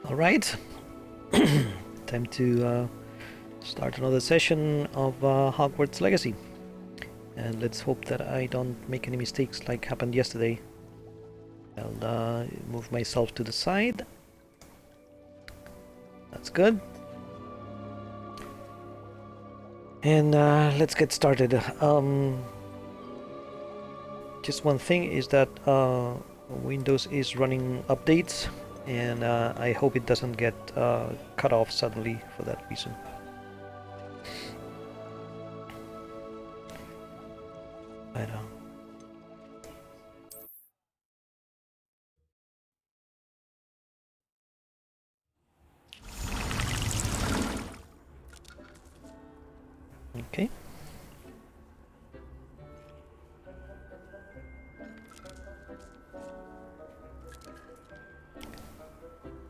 All right, time to start another session of Hogwarts Legacy. And let's hope that I don't make any mistakes like happened yesterday. I'll move myself to the side. That's good. And let's get started. Just one thing is that Windows is running updates, and I hope it doesn't get cut off suddenly for that reason. I know. Okay.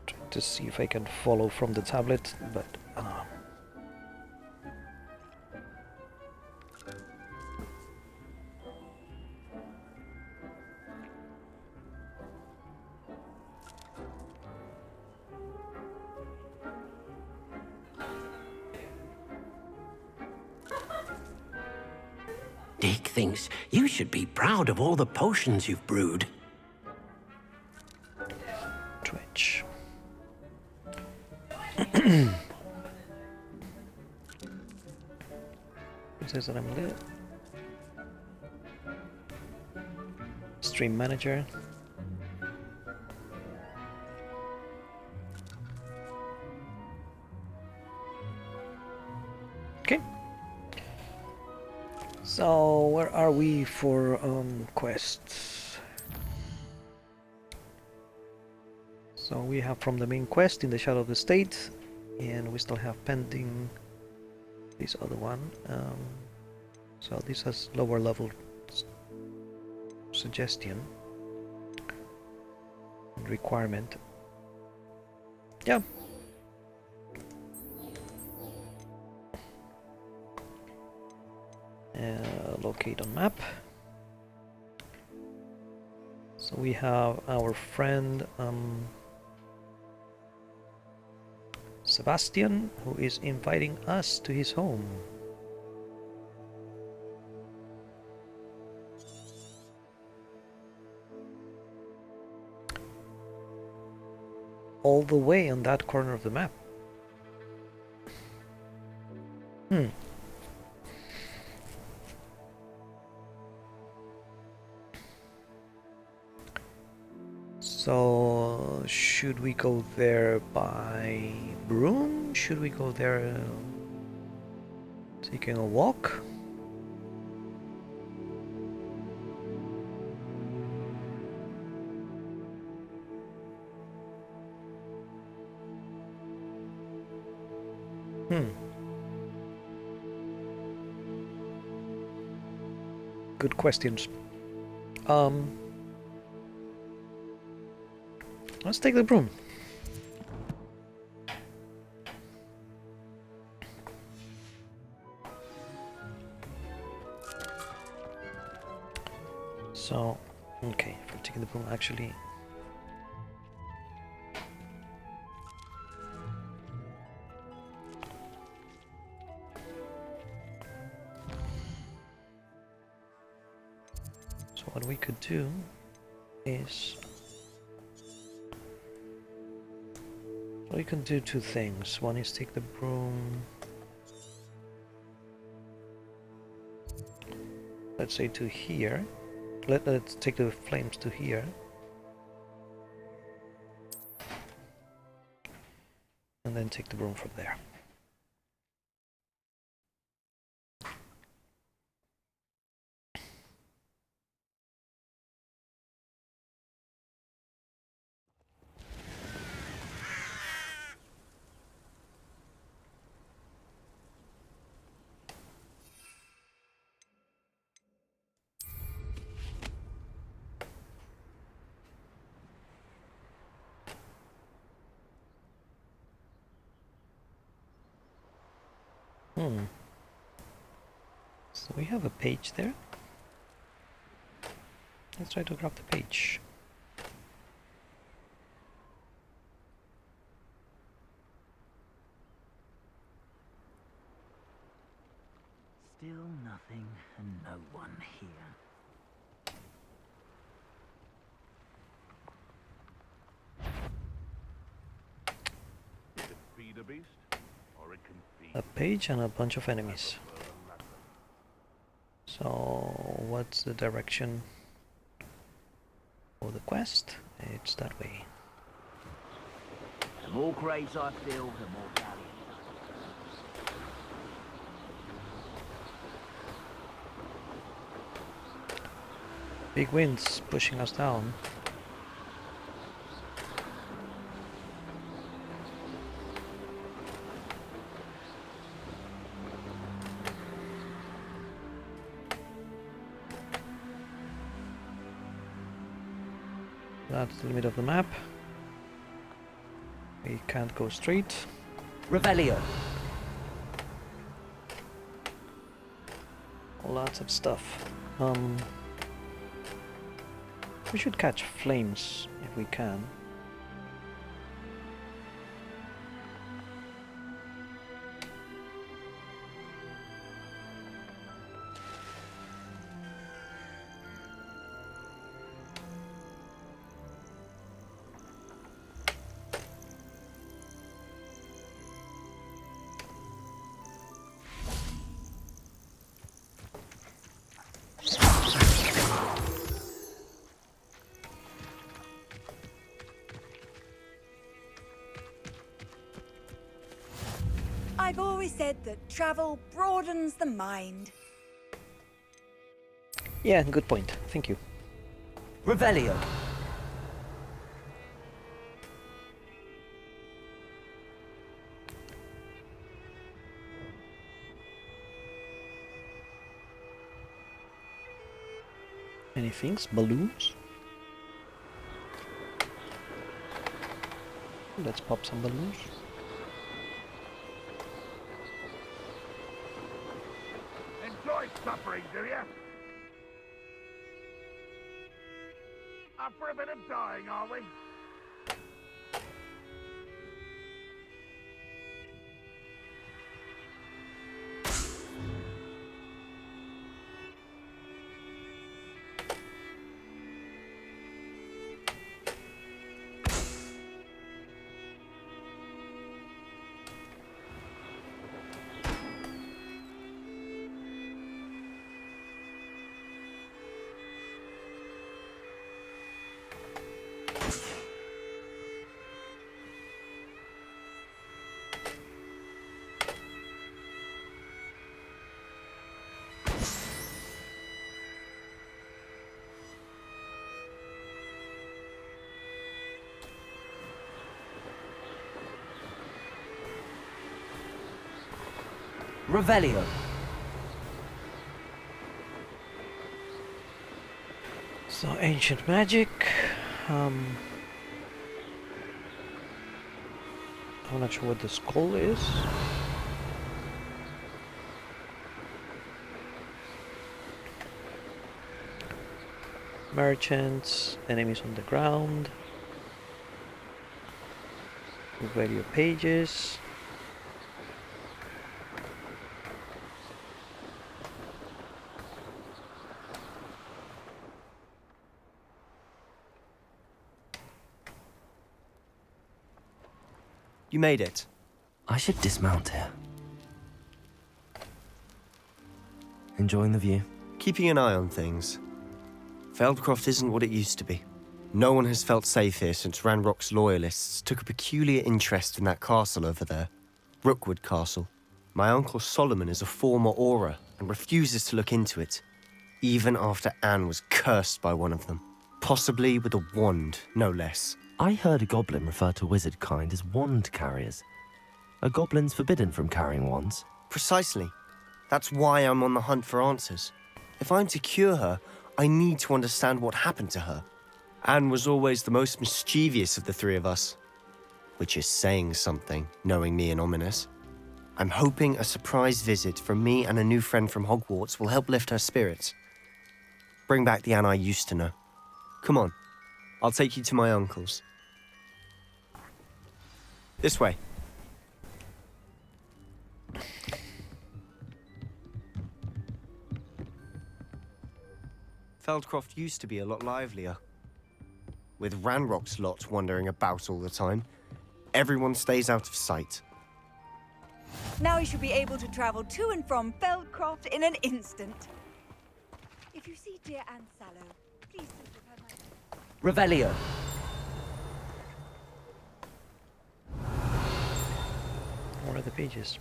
Trying to see if I can follow from the tablet, but Dick thinks you should be proud of all the potions you've brewed. Twitch. It says that I'm lit. Stream manager. Okay. So where are we for quests? So we have from the main quest in the Shadow of the State, and we still have pending this other one. So this has lower level suggestion and requirement. Yeah. Locate on map. So we have our friend Sebastian, who is inviting us to his home. All the way on that corner of the map. So, should we go there by broom? Should we go there taking a walk? Good questions. Let's take the broom. So, okay, if we're taking the broom, actually. So what we could do is we can do two things. One is take the broom, let's say to here. Let's take the flames to here. And then take the broom from there. So we have a page there. Let's try to grab the page. Still nothing and no one here. It can feed a beast, or it can feed. A page and a bunch of enemies. So, what's the direction for the quest? It's that way. The more graves I fill, the more valiant. Big winds pushing us down. That's the limit of the map. We can't go straight. Revelio. Lots of stuff. We should catch flames if we can. I've always said that travel broadens the mind. Yeah, good point. Thank you. Revelio. Any things? Balloons? Let's pop some balloons. Enjoy suffering, do you? Up for a bit of dying, are we? Revelio. So, ancient magic. I'm not sure what the skull is. Merchants, enemies on the ground. Radio pages. You made it. I should dismount here. Enjoying the view? Keeping an eye on things. Feldcroft isn't what it used to be. No one has felt safe here since Ranrock's loyalists took a peculiar interest in that castle over there. Rookwood Castle. My uncle Solomon is a former Auror and refuses to look into it, even after Anne was cursed by one of them. Possibly with a wand, no less. I heard a goblin refer to wizard kind as wand carriers. Are goblins forbidden from carrying wands? Precisely. That's why I'm on the hunt for answers. If I'm to cure her, I need to understand what happened to her. Anne was always the most mischievous of the three of us. Which is saying something, knowing me and Ominous. I'm hoping a surprise visit from me and a new friend from Hogwarts will help lift her spirits. Bring back the Anne I used to know. Come on, I'll take you to my uncle's. This way. Feldcroft used to be a lot livelier. With Ranrock's lot wandering about all the time, everyone stays out of sight. Now we should be able to travel to and from Feldcroft in an instant. If you see dear Anne Sallow, please do give her my... Revelio. What are the pages?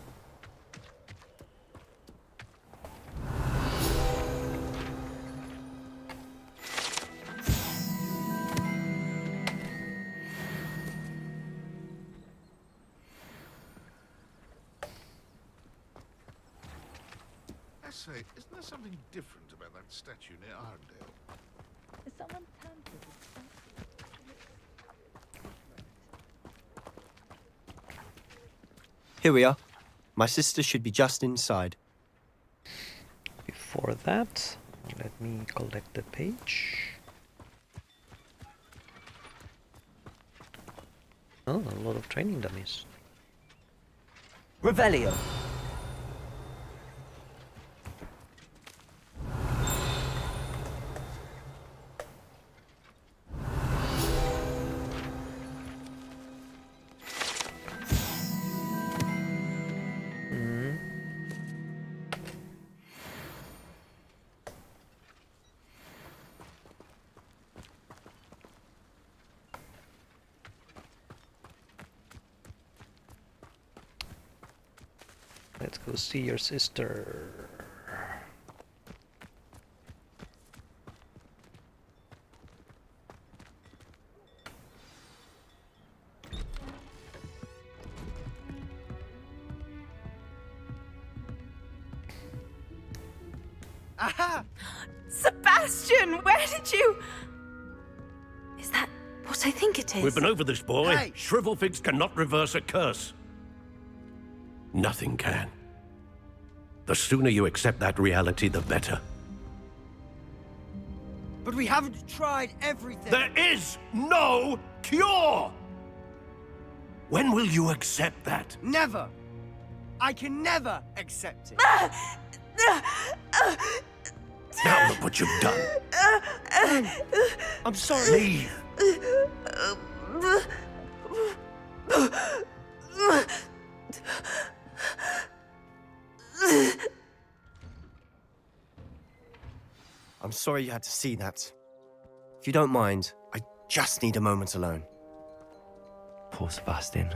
I say, isn't there something different about that statue near Arndale? Is someone tampered with Here we are. My sister should be just inside. Before that, let me collect the page. Oh, a lot of training dummies. Revelio. Let's go see your sister. Aha! Sebastian, where did you... Is that what I think it is? We've been over this, boy. Hey! Shrivelfigs cannot reverse a curse. Nothing can. The sooner you accept that reality, the better. But we haven't tried everything. There is no cure! When will you accept that? Never! I can never accept it. Now look what you've done. I'm sorry. Leave. I'm sorry you had to see that. If you don't mind, I just need a moment alone. Poor Sebastian.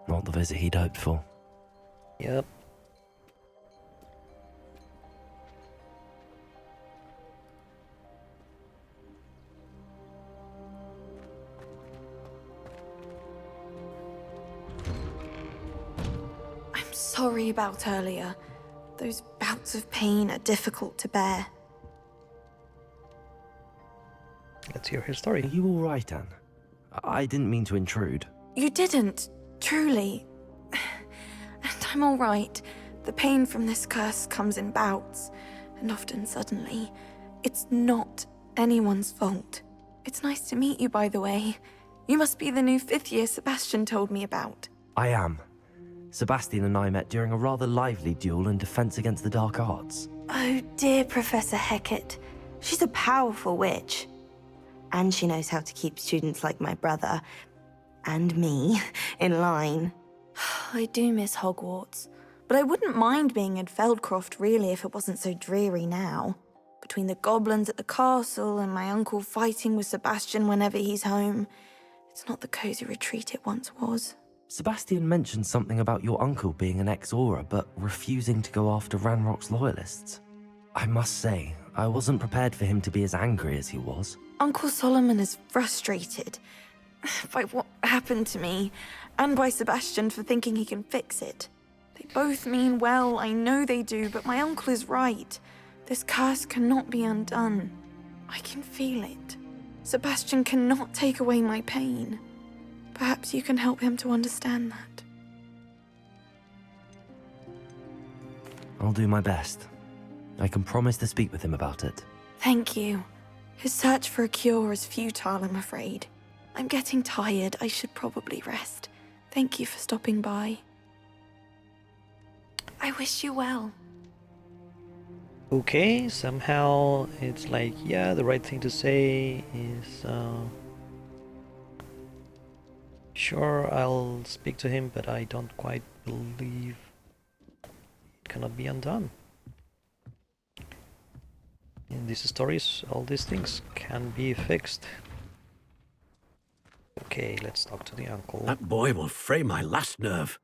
Not the visit he'd hoped for. Yep. I'm sorry about earlier. Those bouts of pain are difficult to bear. Let's hear her Are story. you all right, Anne? I didn't mean to intrude. You didn't, truly. And I'm all right. The pain from this curse comes in bouts, and often suddenly. It's not anyone's fault. It's nice to meet you, by the way. You must be the new 5th year Sebastian told me about. I am. Sebastian and I met during a rather lively duel in Defense Against the Dark Arts. Oh, dear Professor Hecat. She's a powerful witch. And she knows how to keep students like my brother, and me, in line. I do miss Hogwarts, but I wouldn't mind being in Feldcroft, really, if it wasn't so dreary now. Between the goblins at the castle and my uncle fighting with Sebastian whenever he's home, it's not the cozy retreat it once was. Sebastian mentioned something about your uncle being an ex-Aura, but refusing to go after Ranrock's loyalists. I must say, I wasn't prepared for him to be as angry as he was. Uncle Solomon is frustrated by what happened to me, and by Sebastian for thinking he can fix it. They both mean well, I know they do, but my uncle is right. This curse cannot be undone. I can feel it. Sebastian cannot take away my pain. Perhaps you can help him to understand that. I'll do my best. I can promise to speak with him about it. Thank you. His search for a cure is futile, I'm afraid. I'm getting tired. I should probably rest. Thank you for stopping by. I wish you well. okay. Somehow it's like, yeah, the right thing to say is, sure, I'll speak to him, but I don't quite believe it cannot be undone. In these stories, all these things can be fixed. Okay, let's talk to the uncle. That boy will fray my last nerve.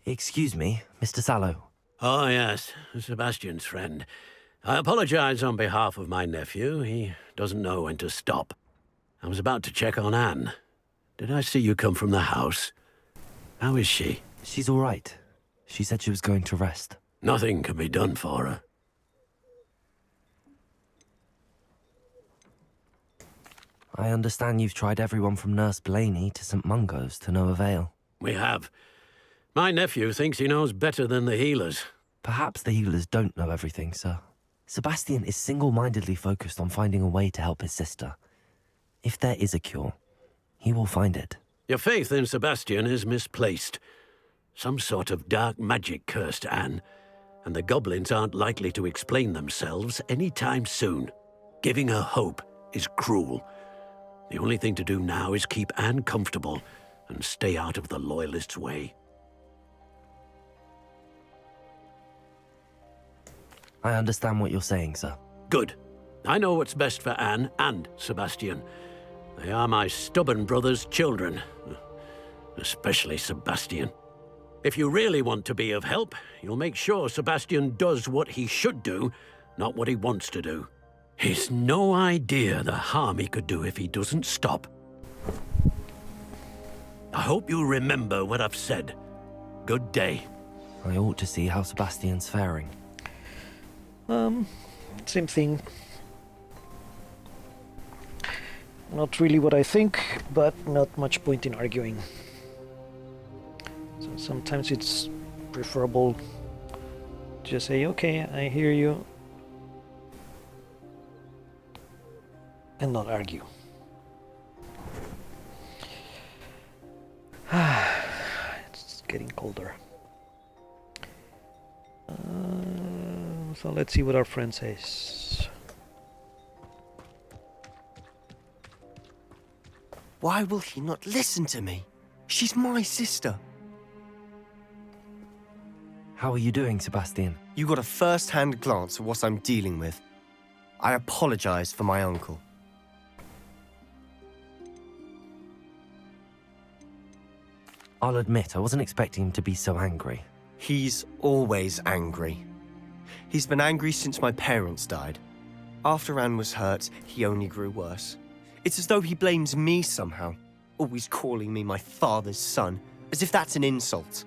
Excuse me, Mr. Sallow. Oh, yes, Sebastian's friend. I apologize on behalf of my nephew. He doesn't know when to stop. I was about to check on Anne. Did I see you come from the house? How is she? She's all right. She said she was going to rest. Nothing can be done for her. I understand you've tried everyone from Nurse Blaney to St. Mungo's to no avail. We have. My nephew thinks he knows better than the healers. Perhaps the healers don't know everything, sir. Sebastian is single-mindedly focused on finding a way to help his sister. If there is a cure, he will find it. Your faith in Sebastian is misplaced. Some sort of dark magic cursed Anne, and the goblins aren't likely to explain themselves anytime soon. Giving her hope is cruel. The only thing to do now is keep Anne comfortable and stay out of the Loyalists' way. I understand what you're saying, sir. Good. I know what's best for Anne and Sebastian. They are my stubborn brother's children. Especially Sebastian. If you really want to be of help, you'll make sure Sebastian does what he should do, not what he wants to do. He's no idea the harm he could do if he doesn't stop. I hope you remember what I've said. Good day. I ought to see how Sebastian's faring. Same thing. Not really what I think, but not much point in arguing. So sometimes it's preferable to just say, okay, I hear you, and not argue. It's getting colder. So let's see what our friend says. Why will he not listen to me? She's my sister. How are you doing, Sebastian? You got a first-hand glance at what I'm dealing with. I apologize for my uncle. I'll admit, I wasn't expecting him to be so angry. He's always angry. He's been angry since my parents died. After Anne was hurt, he only grew worse. It's as though he blames me somehow, always calling me my father's son, as if that's an insult.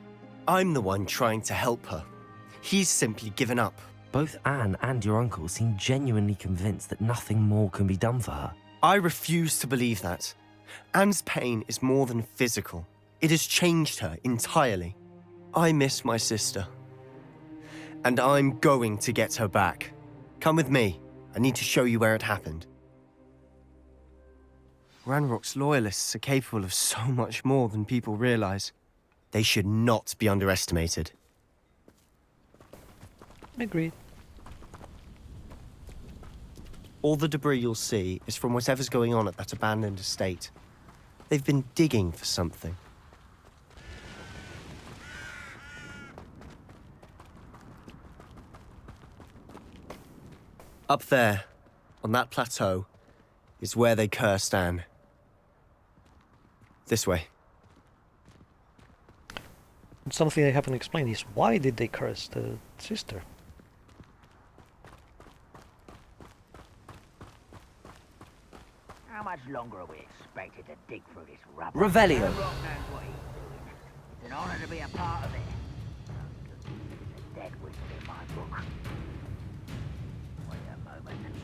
I'm the one trying to help her. He's simply given up. Both Anne and your uncle seem genuinely convinced that nothing more can be done for her. I refuse to believe that. Anne's pain is more than physical. It has changed her entirely. I miss my sister. And I'm going to get her back. Come with me. I need to show you where it happened. Ranrock's loyalists are capable of so much more than people realize. They should not be underestimated. Agreed. All the debris you'll see is from whatever's going on at that abandoned estate. They've been digging for something. Up there, on that plateau, is where they cursed Anne. This way. And something I haven't explained is why did they curse the sister? How much longer are we expected to dig through this rubbish? Revelio. The Rock knows what he's doing. It's an honor to be a part of it. It's a dead whistle in my book. Wait a moment.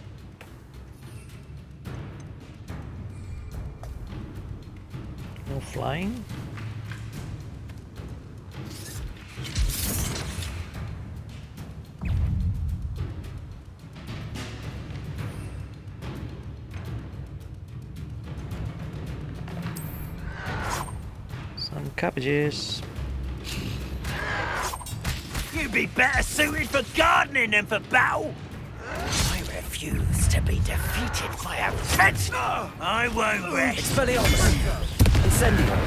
No flying? Some cabbages. You'd be better suited for gardening than for battle. I refuse to be defeated by a fence. I won't rest. Expelliarmus! Incendio!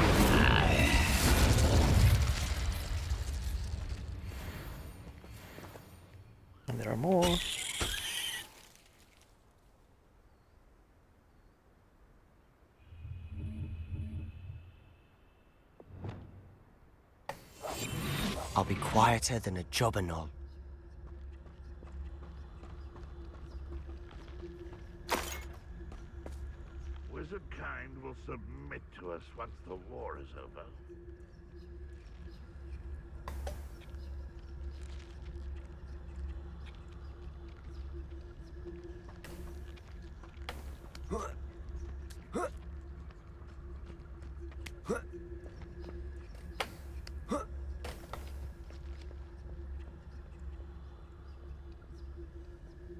And there are more. I'll be quieter than a jobberknoll. Wizard kind will submit to us once the war is over.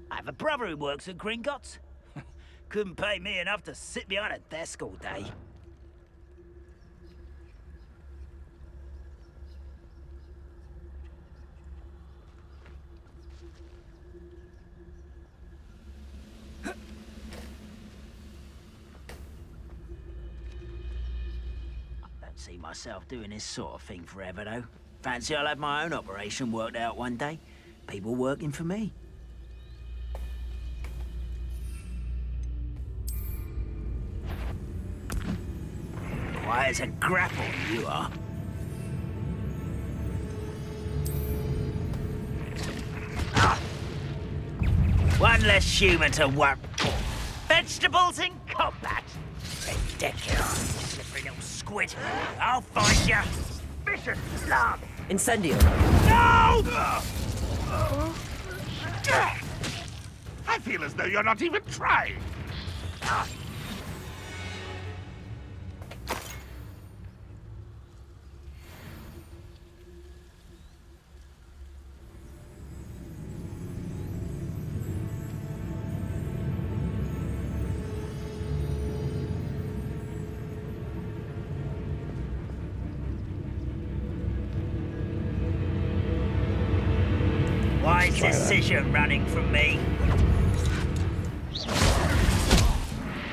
I have a brother who works at Gringotts. Couldn't pay me enough to sit behind a desk all day. I don't see myself doing this sort of thing forever, though. Fancy I'll have my own operation worked out one day. People working for me. Quiet as a grapple, you are. Ah. One less human to work for. Vegetables in combat. Ridiculous, slippery little squid. I'll find you. Vicious slug. Incendio! No! I feel as though you're not even trying. Wise decision running from me.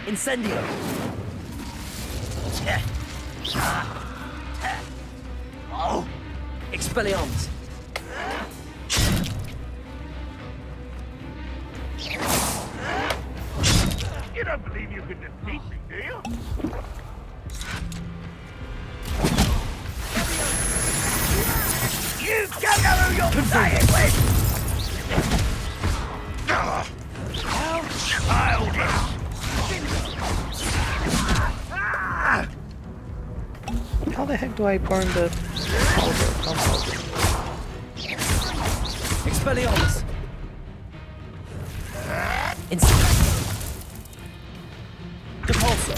Incendio! Oh! Expelliarmus! You don't believe you can defeat me, do you? You don't know who you're playing with! How childish! How the heck do I burn the powder? Expelliarmus! Incendio! Depulso!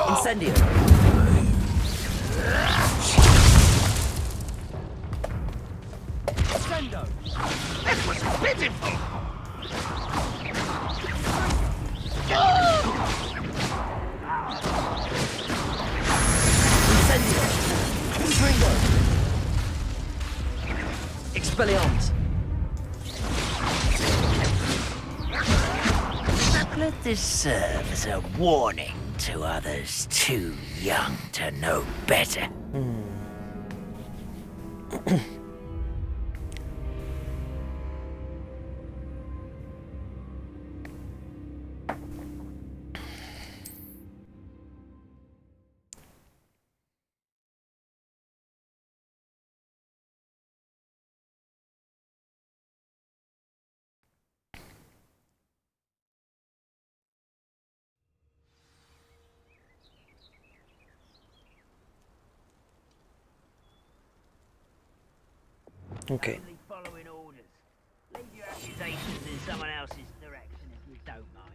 Incendio! Sendo! This was pitiful! Incendio! Stringo! Expelliarmus! Let this serve as a warning to others too young to know better. Okay. Only following orders. Leave your accusations in someone else's direction if you don't mind.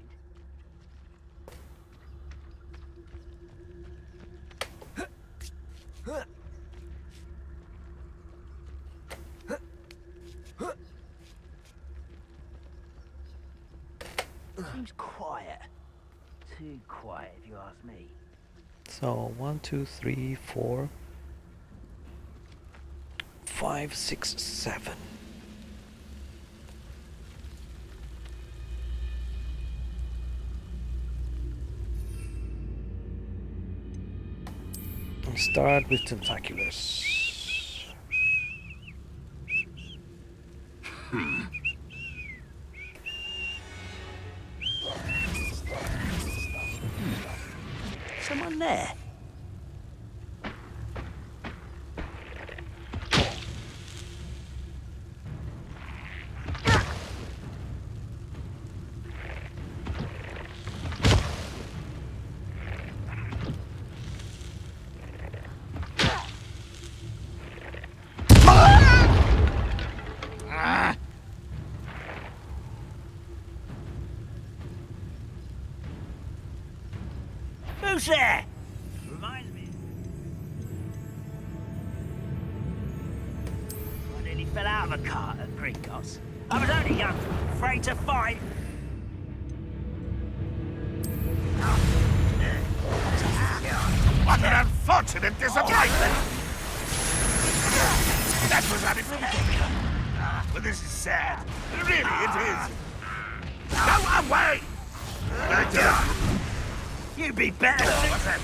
Seems quiet. Too quiet, if you ask me. So 1, 2, 3, 4, 5, 6, 7. And start with tentaculars. Someone there? Who's there? Reminds me. I nearly fell out of a cart at Gringotts. I was only young, afraid to fight. What an unfortunate disappointment! That was unexpected. Well, this is sad. Really, it is. Go away! You'd be better. What's that?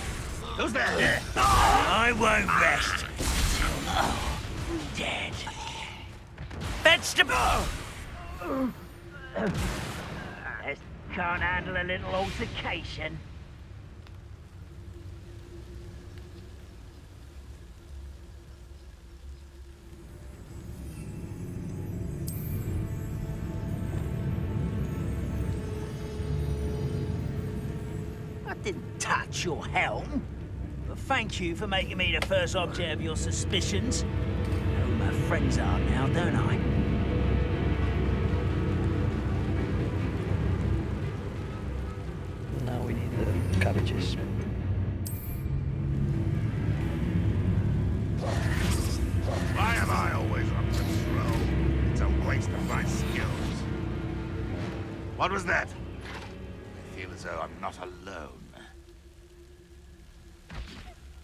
Who's there? I won't rest. Dead. Vegetable! This can't handle a little altercation. I didn't touch your helm. But thank you for making me the first object of your suspicions. I know who my friends are now, don't I? Now we need the cabbages. Why am I always on patrol? It's a waste of my skills. What was that? I feel as though I'm not alone.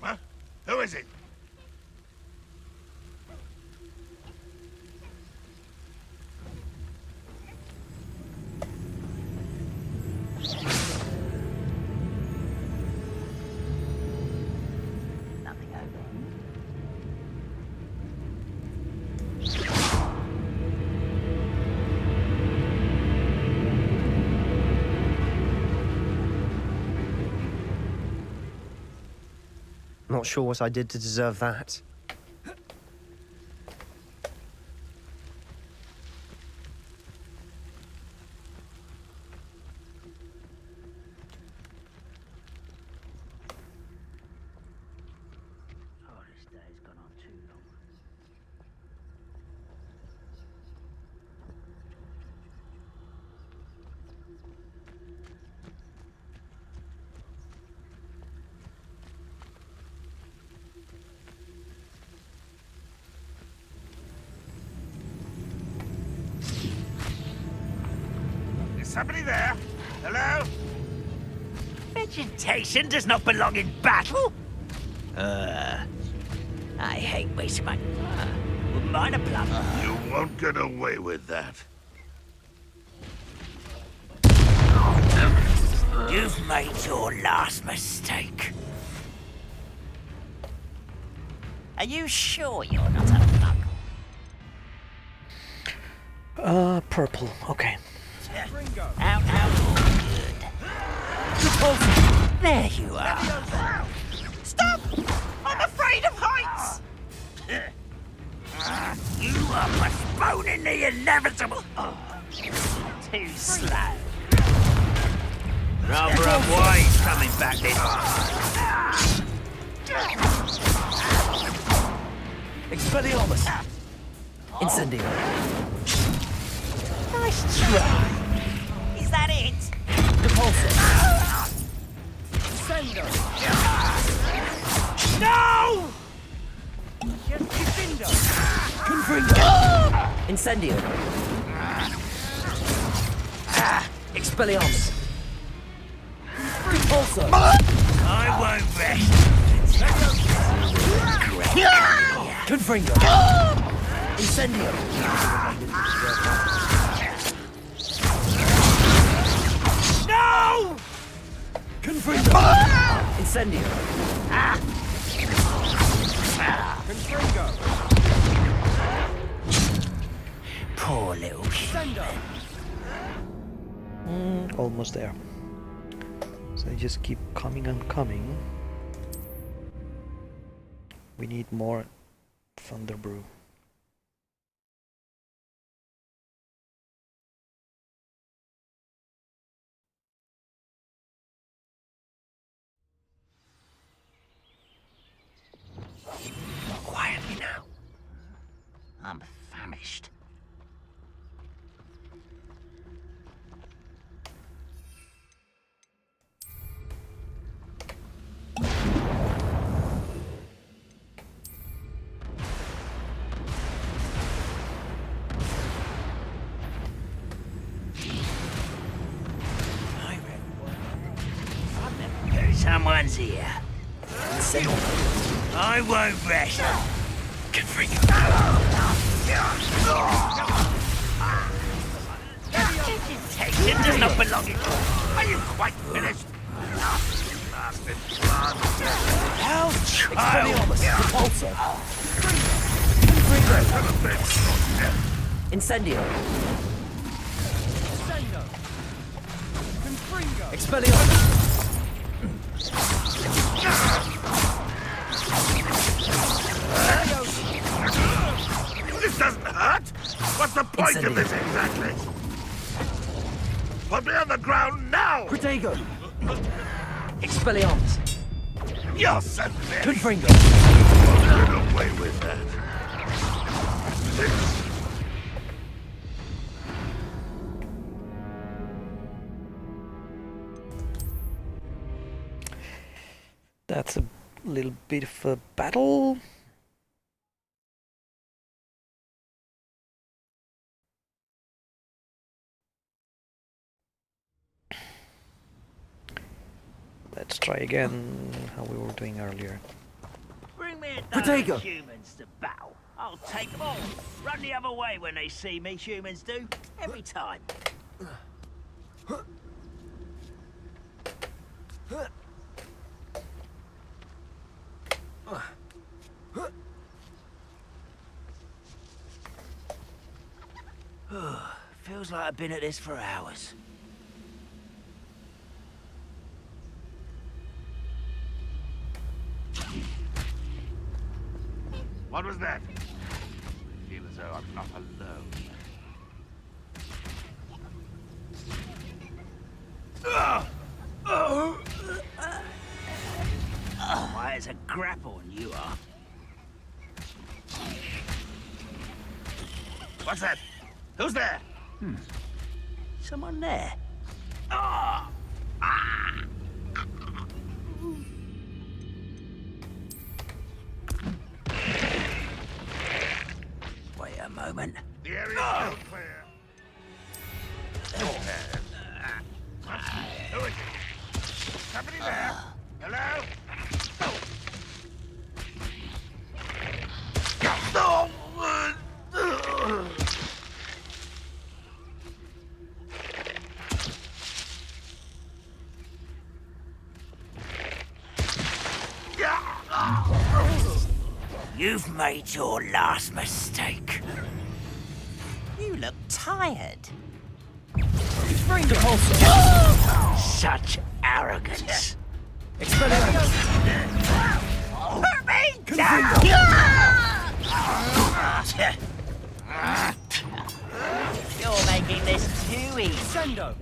Huh? Who is it? Nothing over here. Not sure what I did to deserve that. Oh, this day's gone on too long. Is somebody there? Hello? Vegetation does not belong in battle. I hate wasting my. Wouldn't mind a plumber. You won't get away with that. You've made your last mistake. Are you sure you're not a muggle? Purple. Okay. Out, good. There you are. Stop! I'm afraid of heights! You are postponing the inevitable. Too slow. Rather unwise coming back this way. Expelliarmus! Incendio! Nice try. Is that it? Repulsor! No! Confringo! Incendio! Expelliarmus! Repulsor! I won't rest. Confringo! Incendio! No! Confringo! Incendio! Confringo! Poor little shit. Almost there. So they just keep coming and coming. We need more Thunder Brew. Quietly now. I'm famished. Someone's here. I won't rest. Confringo. It does not belong in. Are you quite finished? Bastard blood. How child. Repulsor! Incendio! Expelliarmus! This doesn't hurt. What's the point of this exactly? Put me on the ground now! Protego! Expelliarmus! You're so very... Confringo! Get away with that. That's a little bit of a battle. Let's try again how we were doing earlier. Bring me a Protego. dozen humans to battle. I'll take them all. Run the other way when they see me, humans do. Every time. Feels like I've been at this for hours. What was that? I feel as though I'm not alone. Why, it's a grapple and you are. What's that? Who's there? Someone there. Wait a moment. The area's still clear. Who is it? Somebody there? Hello? You've made your last mistake. You look tired. Such arrogance. Expelliarmus! Hurt me! You're making this too easy. Sendo!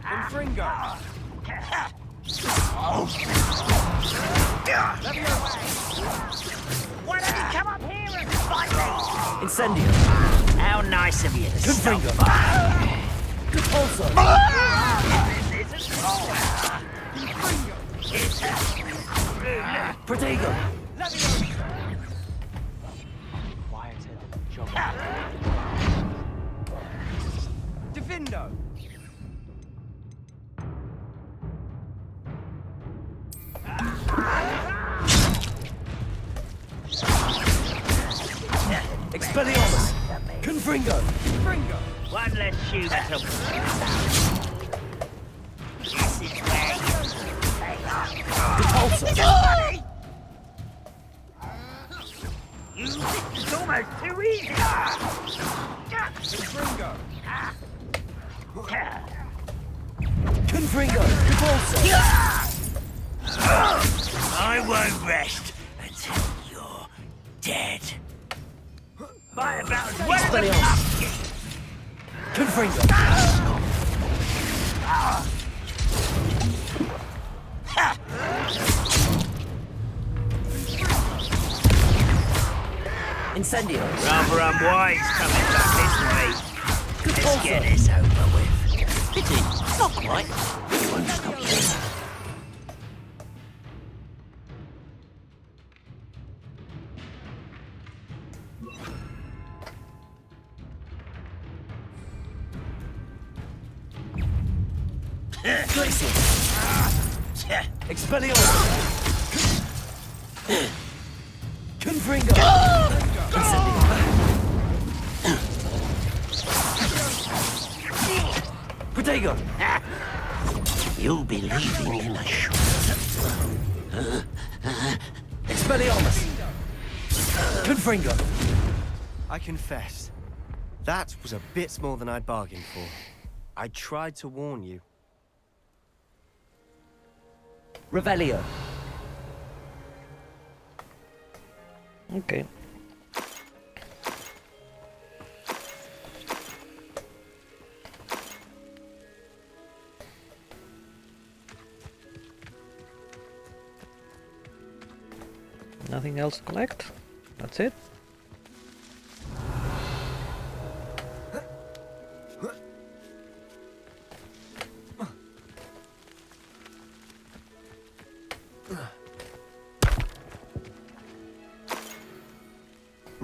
Confringo! Why don't you come up here and fight me? Incendio! How nice of you to stop Confringo! by. Repulsor! This isn't all. Protego! Defendo! Confringo! One less shoe to put This is where Repulsor! it's almost too easy. Confringo! Repulsor! I won't rest until you're dead. By about as well as enough. Confringo! Incendio! Rather unwise coming back this way. Let's get this over with. Pity, not quite. It won't stop you. Expelliarmus! Confringo! Incendio! Protego! You'll be leaving in a short. Expelliarmus! Confringo! I confess, that was a bit more than I'd bargained for. I tried to warn you. Revelio. Okay. Nothing else to collect? That's it?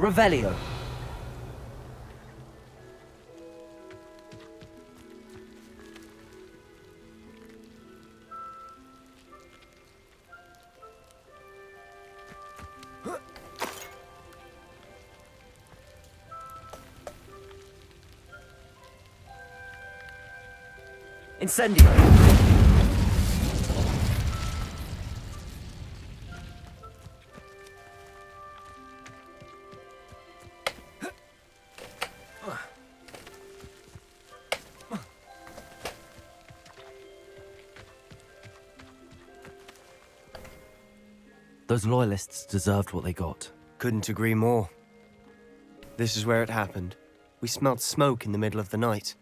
Revelio. Incendio. Those loyalists deserved what they got. Couldn't agree more. This is where it happened. We smelled smoke in the middle of the night.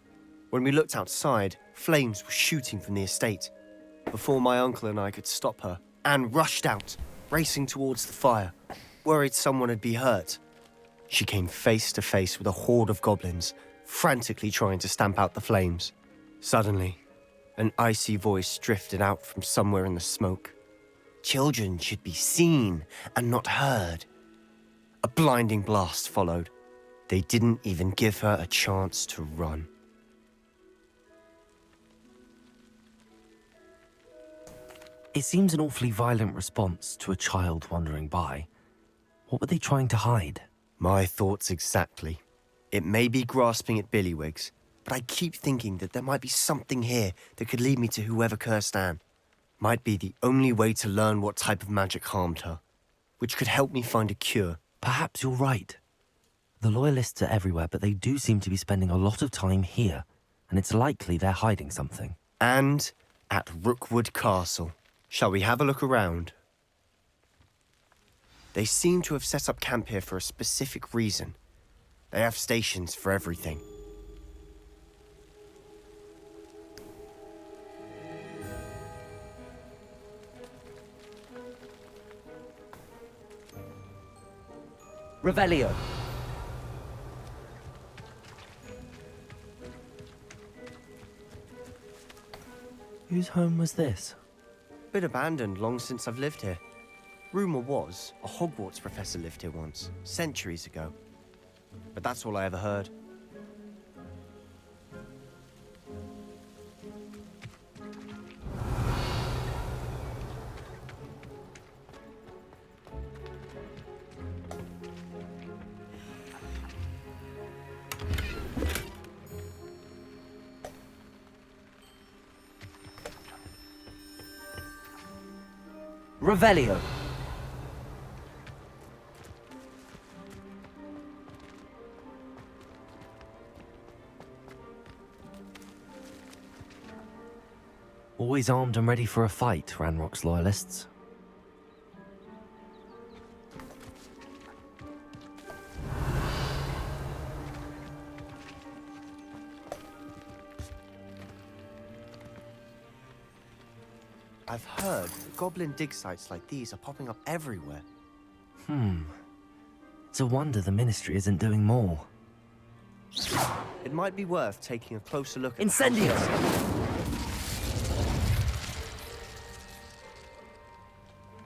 When we looked outside, flames were shooting from the estate. Before my uncle and I could stop her, Anne rushed out, racing towards the fire, worried someone had been hurt. She came face to face with a horde of goblins, frantically trying to stamp out the flames. Suddenly, an icy voice drifted out from somewhere in the smoke. Children should be seen and not heard. A blinding blast followed. They didn't even give her a chance to run. It seems an awfully violent response to a child wandering by. What were they trying to hide? My thoughts exactly. It may be grasping at Billywigs, but I keep thinking that there might be something here that could lead me to whoever cursed Anne. Might be the only way to learn what type of magic harmed her, which could help me find a cure. Perhaps you're right. The Loyalists are everywhere, but they do seem to be spending a lot of time here, and it's likely they're hiding something. And at Rookwood Castle. Shall we have a look around? They seem to have set up camp here for a specific reason. They have stations for everything. Revelio. Whose home was this? Been abandoned long since I've lived here. Rumour was a Hogwarts professor lived here once, centuries ago. But that's all I ever heard. Revelio. Always armed and ready for a fight, Ranrock's loyalists. I've heard that goblin dig sites like these are popping up everywhere. It's a wonder the Ministry isn't doing more. It might be worth taking a closer look at Incendio!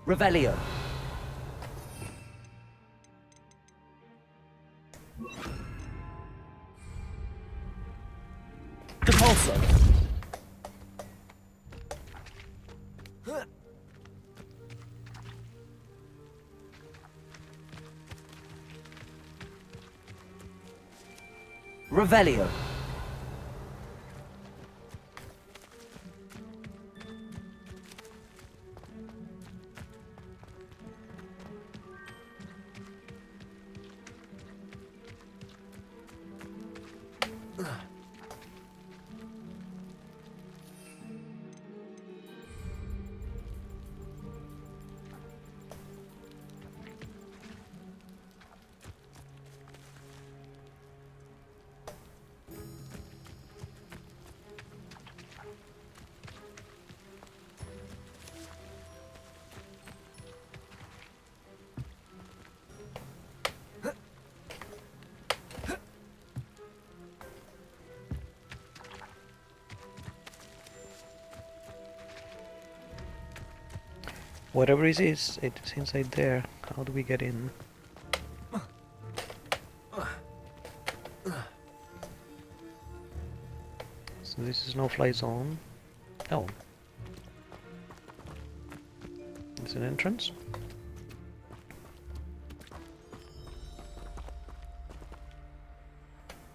Revelio. Depulso. Revelio. Whatever it is, it's inside there. How do we get in? So this is no-fly zone. Oh. It's an entrance.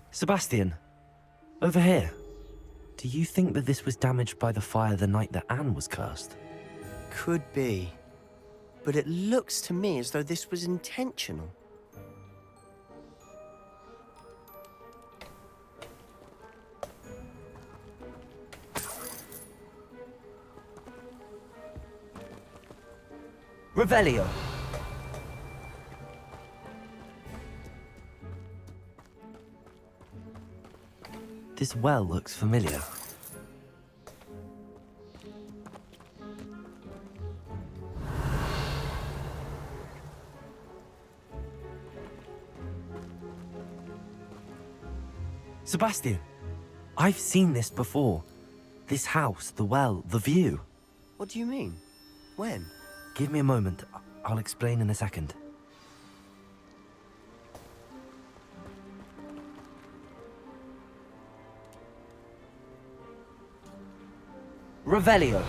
Sebastian, over here. Do you think that this was damaged by the fire the night that Anne was cursed? Could be. But it looks to me as though this was intentional. Revelio. This well looks familiar. Sebastian, I've seen this before. This house, the well, the view. What do you mean? When? Give me a moment. I'll explain in a second. Revelio.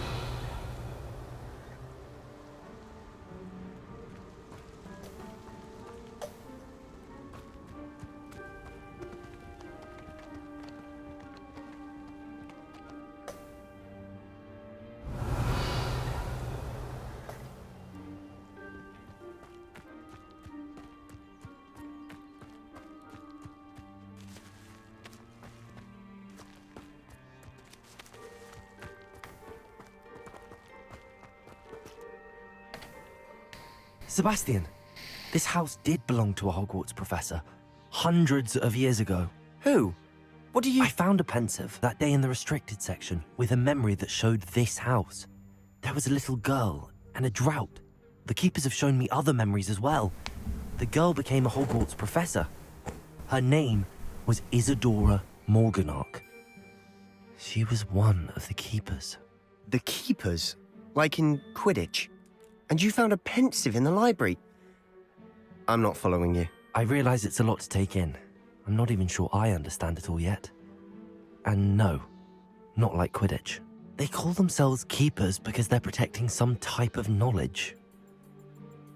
Sebastian, this house did belong to a Hogwarts professor, hundreds of years ago. Who? What do you... I found a pensive that day in the restricted section with a memory that showed this house. There was a little girl and a drought. The keepers have shown me other memories as well. The girl became a Hogwarts professor. Her name was Isadora Morganach. She was one of the keepers. The keepers? Like in Quidditch? And you found a pensive in the library? I'm not following you. I realize it's a lot to take in. I'm not even sure I understand it all yet. And no, not like Quidditch. They call themselves keepers because they're protecting some type of knowledge.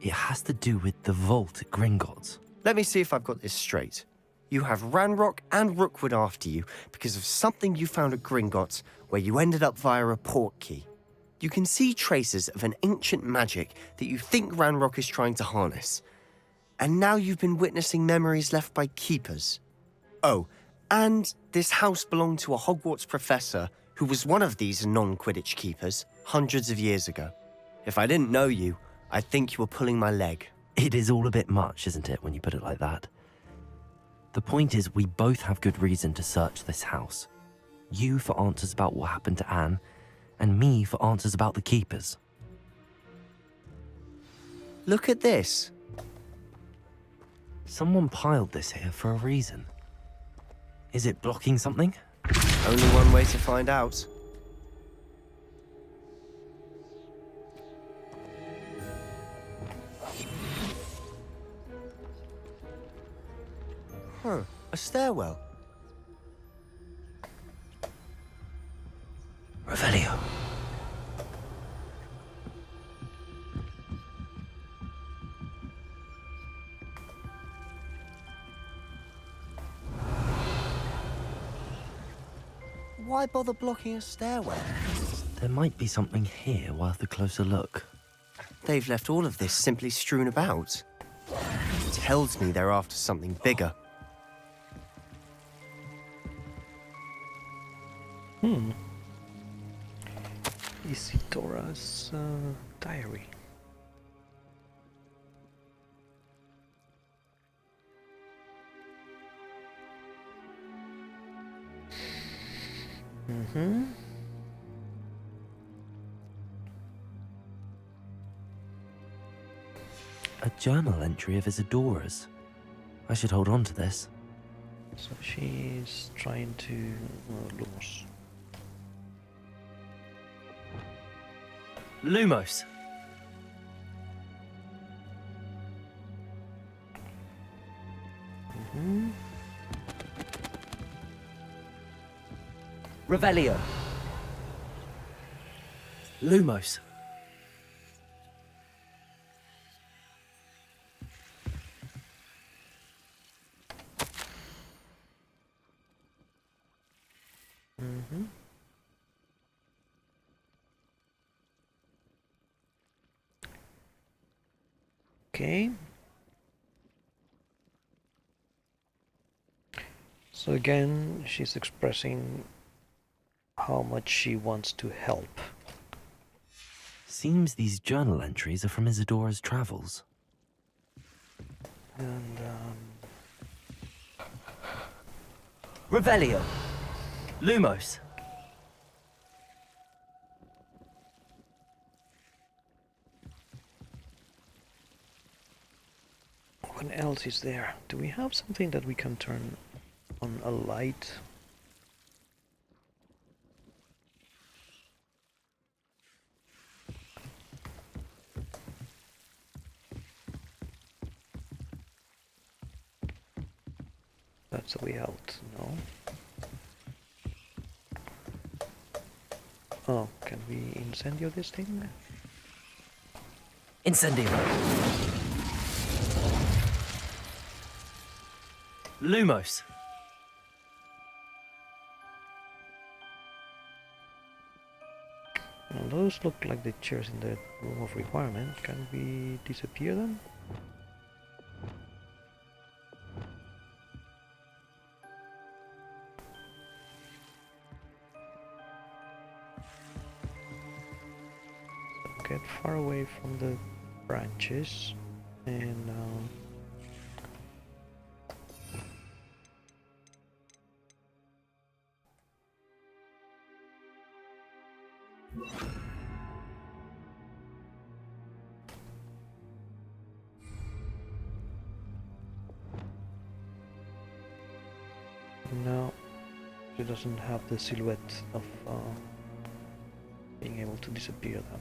It has to do with the vault at Gringotts. Let me see if I've got this straight. You have Ranrock and Rookwood after you because of something you found at Gringotts where you ended up via a portkey. You can see traces of an ancient magic that you think Ranrock is trying to harness. And now you've been witnessing memories left by keepers. Oh, and this house belonged to a Hogwarts professor who was one of these non-Quidditch keepers hundreds of years ago. If I didn't know you, I'd think you were pulling my leg. It is all a bit much, isn't it, when you put it like that? The point is, we both have good reason to search this house. You for answers about what happened to Anne, and me for answers about the keepers. Look at this. Someone piled this here for a reason. Is it blocking something? Only one way to find out. Huh, a stairwell. Revelio. Why bother blocking a stairwell? There might be something here worth a closer look. They've left all of this simply strewn about. It tells me they're after something bigger. Isidora's diary. A journal entry of Isidora's. I should hold on to this. So she's trying to lose. Lumos. Revelio. Lumos. Okay. So again, she's expressing how much she wants to help. Seems these journal entries are from Isidora's travels. And Revelio. Lumos. what else is there? Do we have something that we can turn on a light? That's the way out, no? Oh, can we incendio this thing? Incendio. Lumos. Well, those look like the chairs in the room of requirement. Can we disappear them? Get far away from the branches and no, it doesn't have the silhouette of being able to disappear them.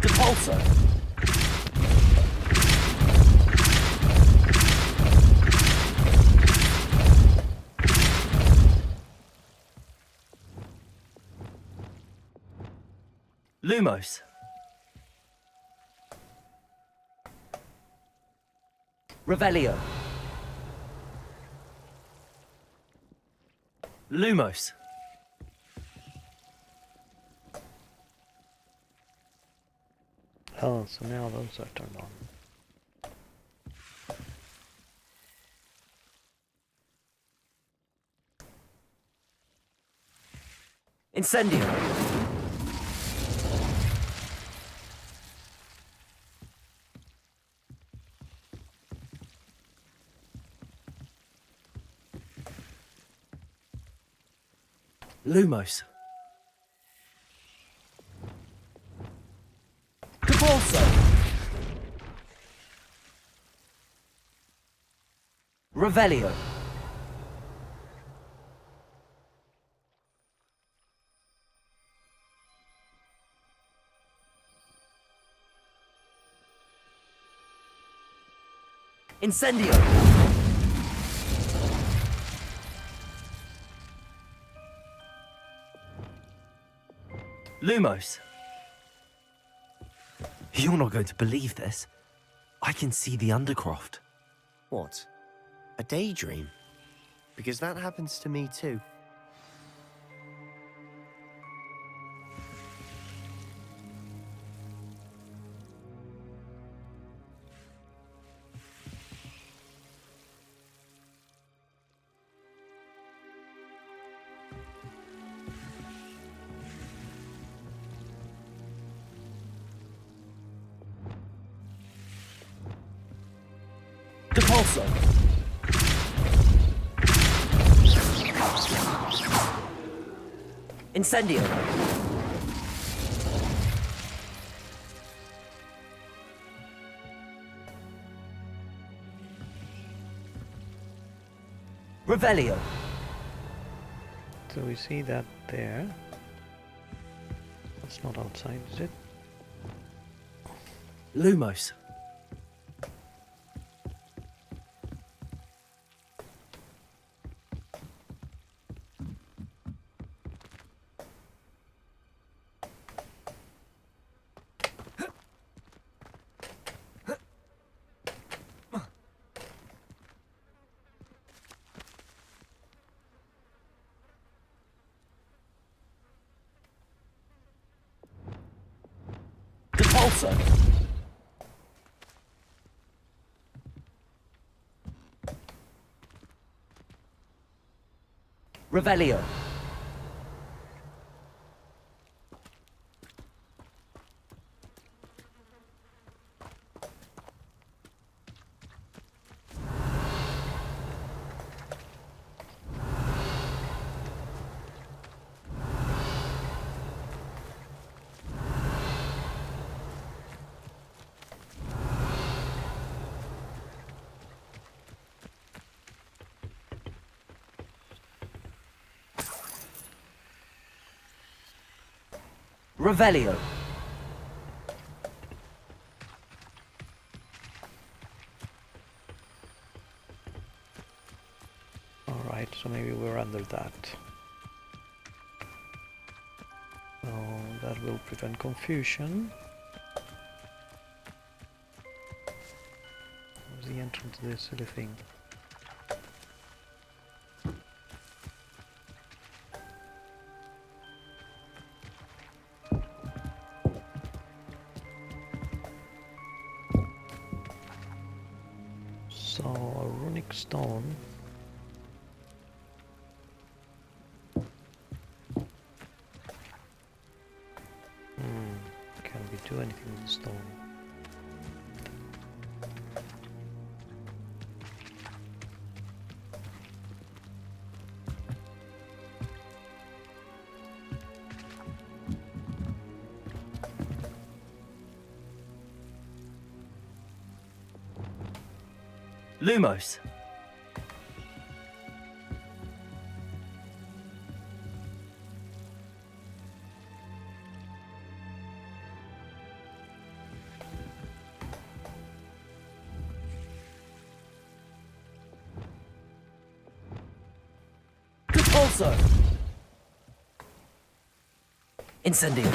Depulsor. Lumos. Revelio. Lumos. Oh, so now those are turned on. Incendio. Lumos. Capolso. Revelio. Incendio. Lumos. You're not going to believe this. I can see the Undercroft. What? A daydream? Because that happens to me too. Capolso. Incendio. Revelio. So we see that there. That's not outside, is it? Lumos. Capolso. Revelio. Revelio. Alright, so maybe we're under that. So that will prevent confusion. Where's the entrance to this silly thing? So, a runic stone. Can we do anything with the stone? Lumos. Capolso. Incendio.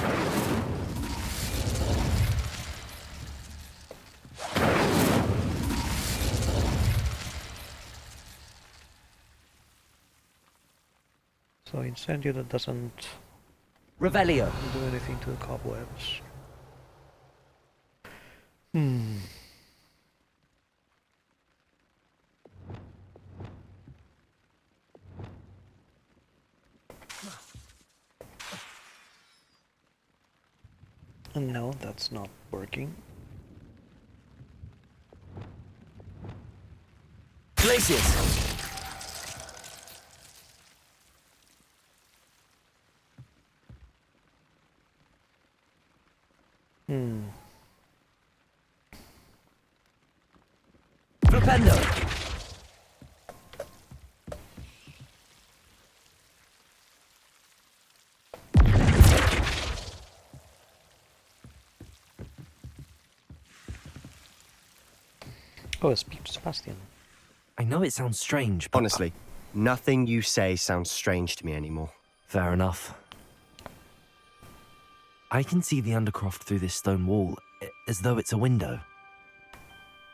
So incendio that doesn't Revelio. do anything to the cobwebs. No, that's not working. Glacius. Flipendo. Oh, it's Sebastian. I know it sounds strange, but... Honestly, nothing you say sounds strange to me anymore. Fair enough. I can see the Undercroft through this stone wall, as though it's a window.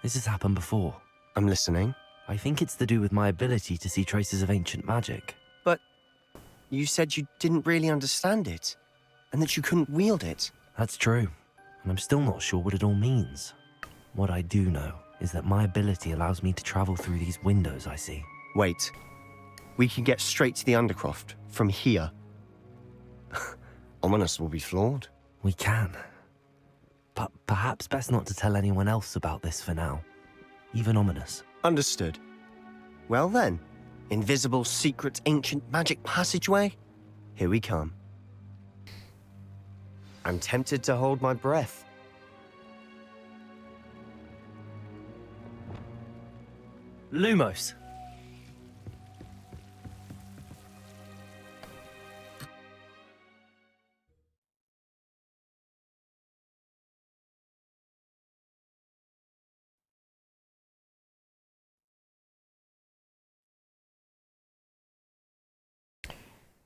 This has happened before. I'm listening. I think it's to do with my ability to see traces of ancient magic. But you said you didn't really understand it, and that you couldn't wield it. That's true, and I'm still not sure what it all means. What I do know is that my ability allows me to travel through these windows I see. Wait. We can get straight to the Undercroft from here. Ominous will be flawed. We can. But perhaps best not to tell anyone else about this for now. Even Ominous. Understood. Well then, invisible, secret, ancient magic passageway? Here we come. I'm tempted to hold my breath. Lumos.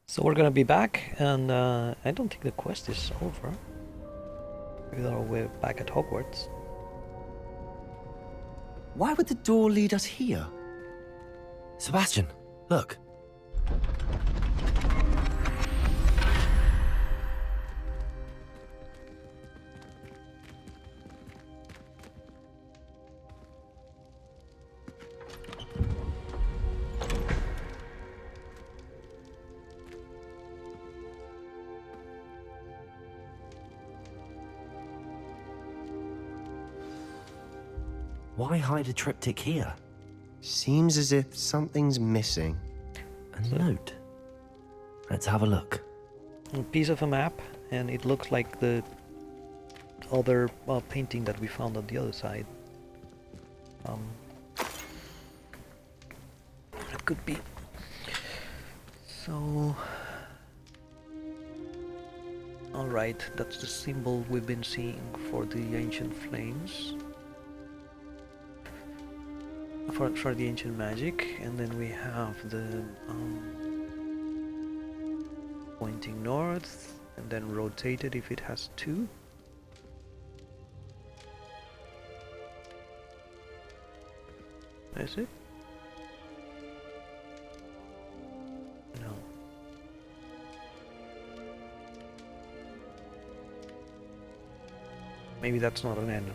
So we're gonna be back, and I don't think the quest is over. We're back at Hogwarts. Why would the door lead us here? Sebastian, look. Why hide a triptych here? Seems as if something's missing. A note. Let's have a look. A piece of a map, and it looks like the other painting that we found on the other side. It could be. So, all right, that's the symbol we've been seeing for the ancient flames. For the ancient magic, and then we have the pointing north, and then rotated if it has two. Is it? No. Maybe that's not an N.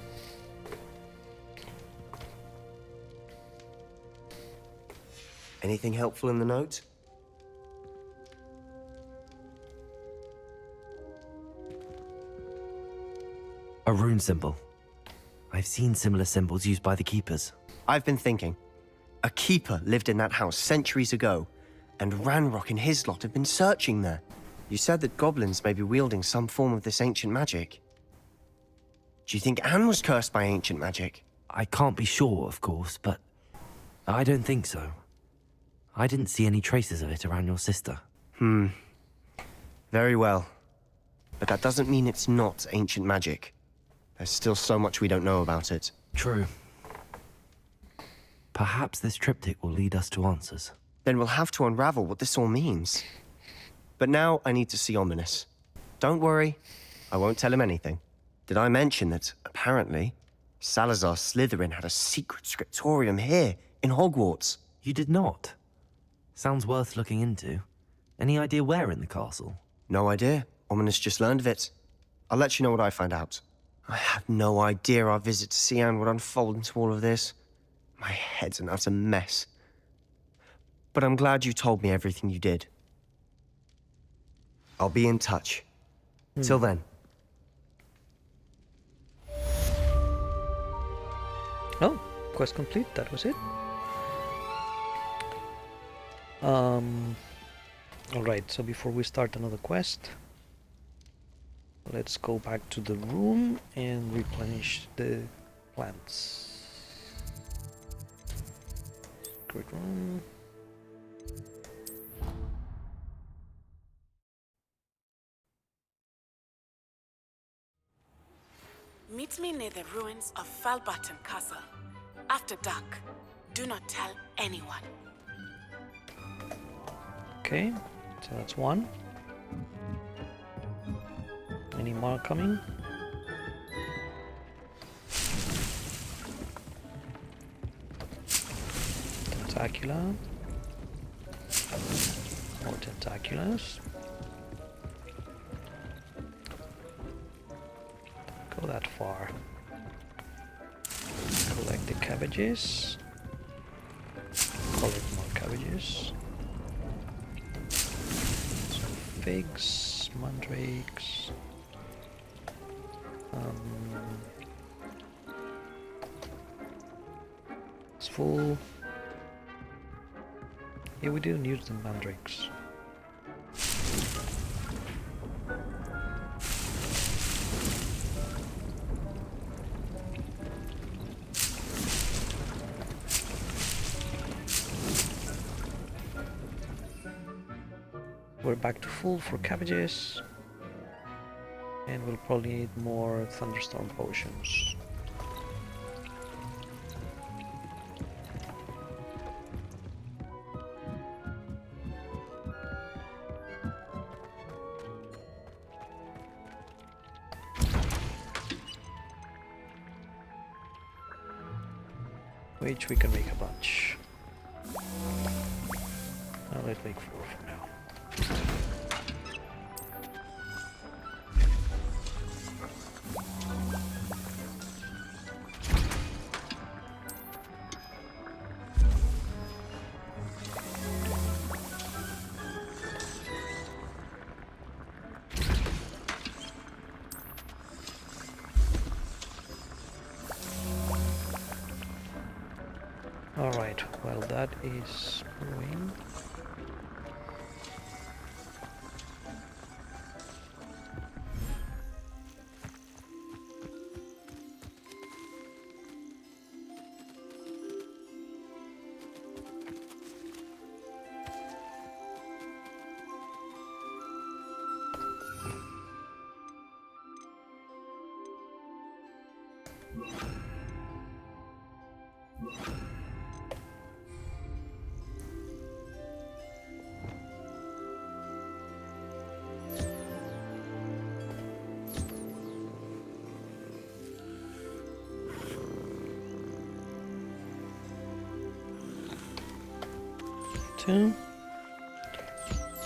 Anything helpful in the note? A rune symbol. I've seen similar symbols used by the keepers. I've been thinking. A keeper lived in that house centuries ago, and Ranrock and his lot have been searching there. You said that goblins may be wielding some form of this ancient magic. Do you think Anne was cursed by ancient magic? I can't be sure, of course, but I don't think so. I didn't see any traces of it around your sister. Very well. But that doesn't mean it's not ancient magic. There's still so much we don't know about it. True. Perhaps this triptych will lead us to answers. Then we'll have to unravel what this all means. But now I need to see Ominous. Don't worry, I won't tell him anything. Did I mention that, apparently, Salazar Slytherin had a secret scriptorium here, in Hogwarts? You did not. Sounds worth looking into. Any idea where in the castle? No idea. Ominous just learned of it. I'll let you know what I find out. I had no idea our visit to Cian would unfold into all of this. My head's an utter mess. But I'm glad you told me everything you did. I'll be in touch. Till then. Oh, quest complete, that was it. Alright, so before we start another quest, let's go back to the room and replenish the plants. Great room. Meet me near the ruins of Falbutton Castle. After dark. Do not tell anyone. Okay, so that's one. Any more coming? Tentacula. More tentaculars. Go that far. Collect the cabbages. Collect more cabbages. Some figs, mandrakes. It's full. Yeah, we didn't use the mandrakes. We're back to full for cabbages, and we'll probably need more thunderstorm potions. Which we can make a bunch. Let's make 4 for now. Alright, well that is brewing.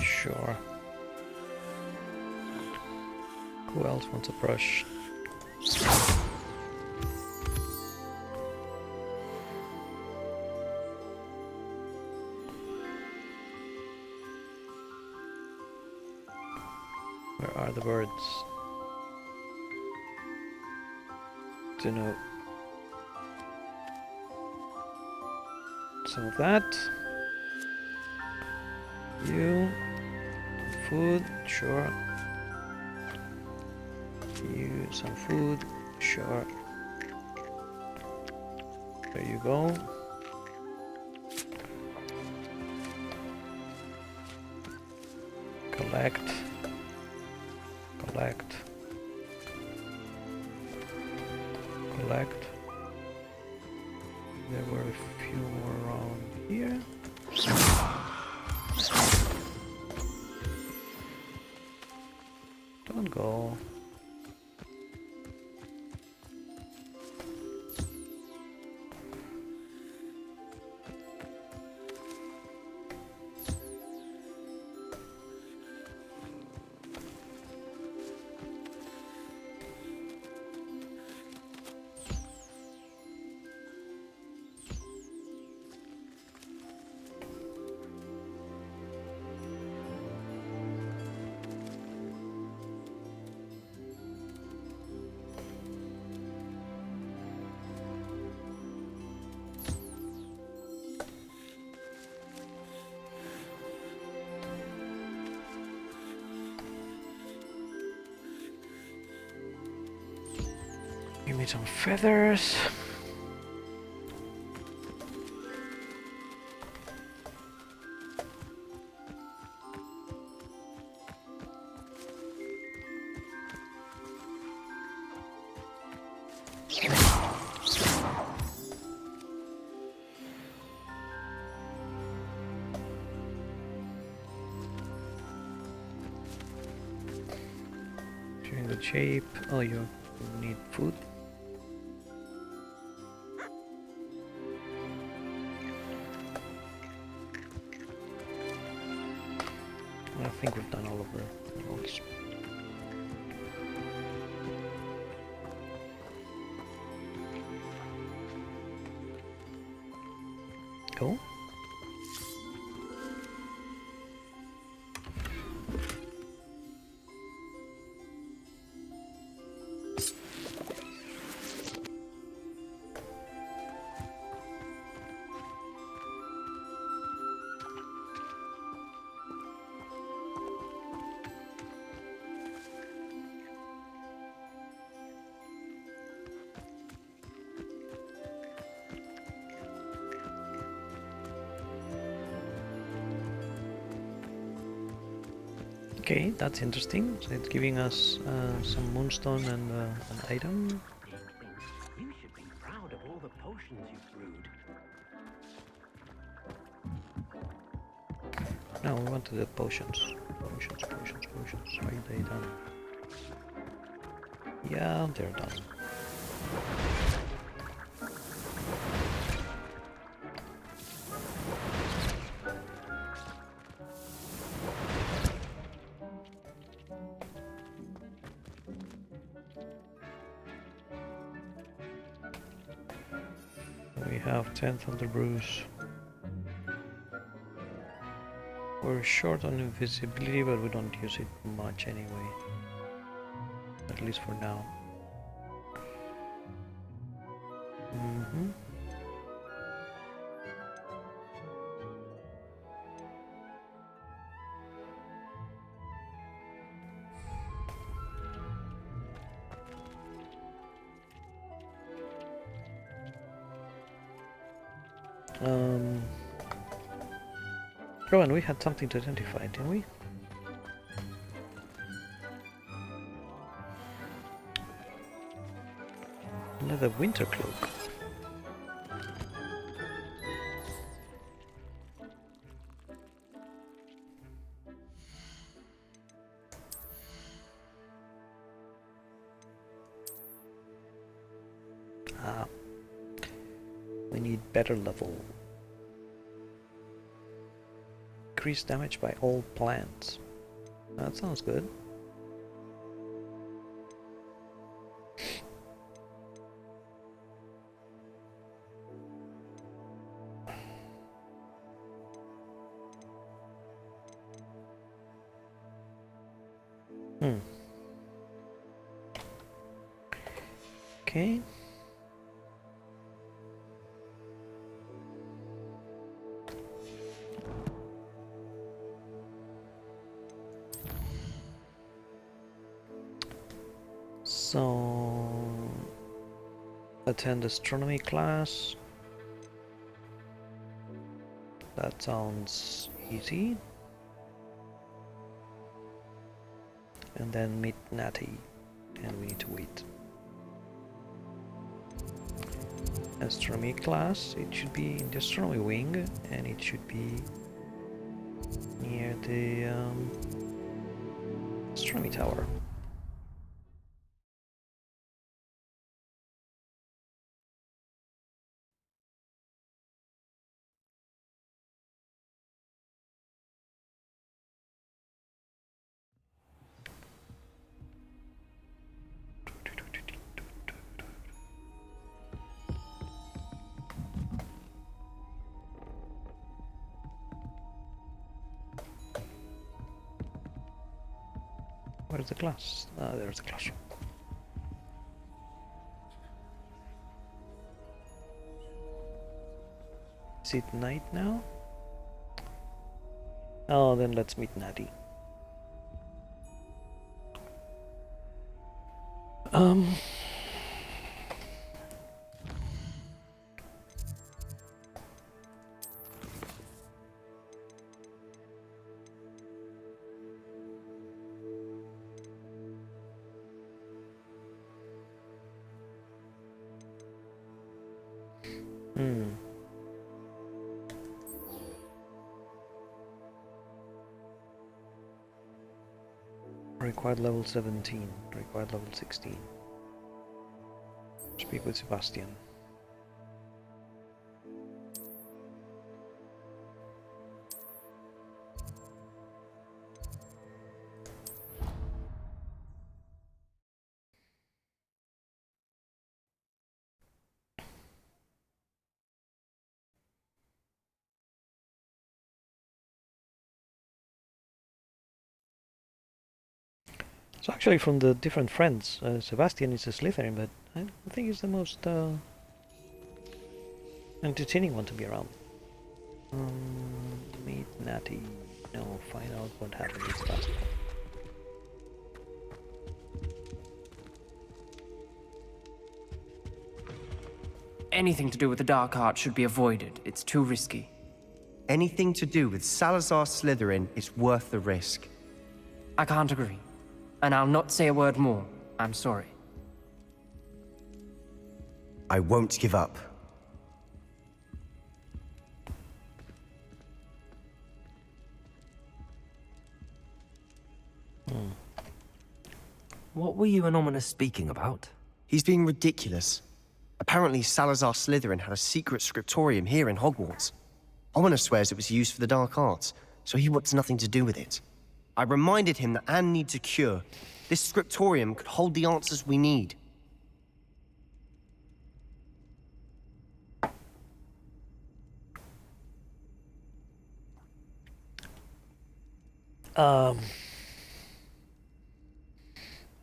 Sure. Who else wants a brush? Where are the birds? To know some of that. You, food, sure. You, some food, sure. There you go. Collect. Collect. Collect. There were a few more around here. Don't go. some feathers. You're in good shape. Oh, you need food. I think we've done all of the animals. Cool. Okay, that's interesting. So it's giving us some moonstone and an item. You should be proud of all the potions you've brewed. No, we wanted the potions. Potions. Are they done? Yeah, they're done. We have 10 thunder brews. We're short on invisibility, but we don't use it much anyway. At least for now. Rowan, we had something to identify, didn't we? Another winter cloak. Ah, we need better level. Increase damage by all plants. That sounds good. Okay. So, attend astronomy class. That sounds easy. And then meet Natty, and we need to wait. Astronomy class, it should be in the astronomy wing, and it should be near the astronomy tower. Where's the class? Ah, there's the classroom. Is it night now? Oh, then let's meet Natty. Required level 17, required level 16. Speak with Sebastian. So actually from the different friends, Sebastian is a Slytherin, but I think he's the most entertaining one to be around. Meet Natty. No, find out what happened with Sebastian. Anything to do with the dark art should be avoided. It's too risky. Anything to do with Salazar Slytherin is worth the risk. I can't agree. And I'll not say a word more. I'm sorry. I won't give up. What were you and Ominous speaking about? He's being ridiculous. Apparently Salazar Slytherin had a secret scriptorium here in Hogwarts. Ominous swears it was used for the dark arts, so he wants nothing to do with it. I reminded him that Anne needs a cure. This scriptorium could hold the answers we need.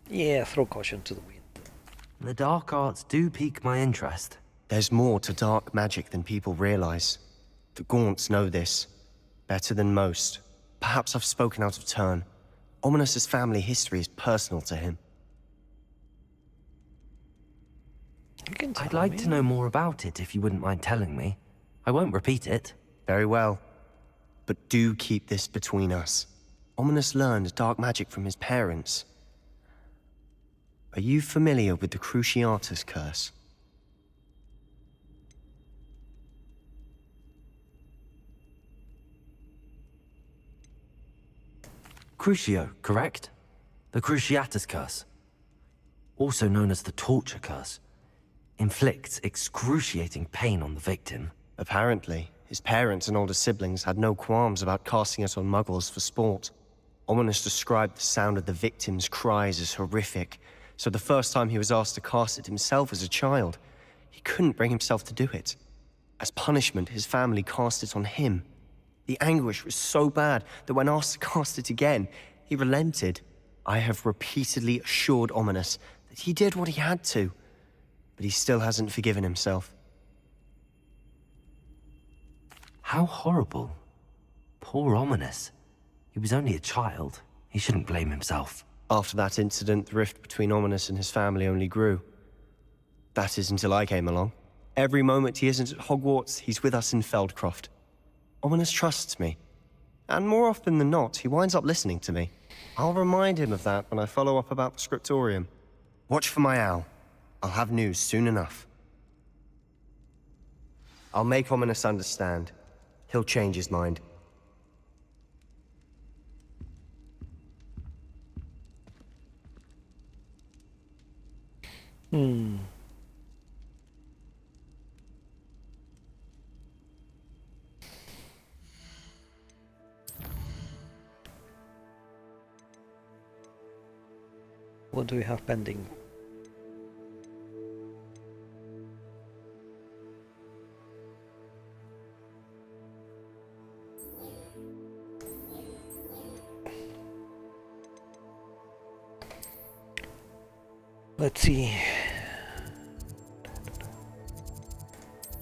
Yeah, throw caution to the wind. The dark arts do pique my interest. There's more to dark magic than people realize. The Gaunts know this. Better than most. Perhaps I've spoken out of turn. Ominous's family history is personal to him. I'd like to know more about it if you wouldn't mind telling me. I won't repeat it. Very well. But do keep this between us. Ominous learned dark magic from his parents. Are you familiar with the Cruciatus curse? Crucio, correct? The Cruciatus curse. Also known as the torture curse. Inflicts excruciating pain on the victim. Apparently, his parents and older siblings had no qualms about casting it on muggles for sport. Ominous described the sound of the victim's cries as horrific, so the first time he was asked to cast it himself as a child, he couldn't bring himself to do it. As punishment, his family cast it on him. The anguish was so bad that when asked to cast it again, he relented. I have repeatedly assured Ominous that he did what he had to, but he still hasn't forgiven himself. How horrible. Poor Ominous. He was only a child. He shouldn't blame himself. After that incident, the rift between Ominous and his family only grew. That is until I came along. Every moment he isn't at Hogwarts, he's with us in Feldcroft. Ominous trusts me. And more often than not, he winds up listening to me. I'll remind him of that when I follow up about the scriptorium. Watch for my owl. I'll have news soon enough. I'll make Ominous understand. He'll change his mind. What do we have pending? Let's see.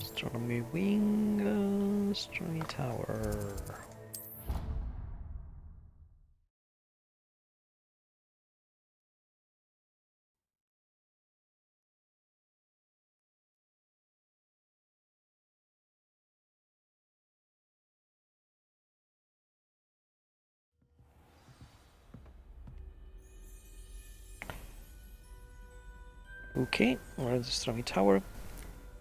Astronomy wing, astronomy tower. Okay, we're at the astronomy tower.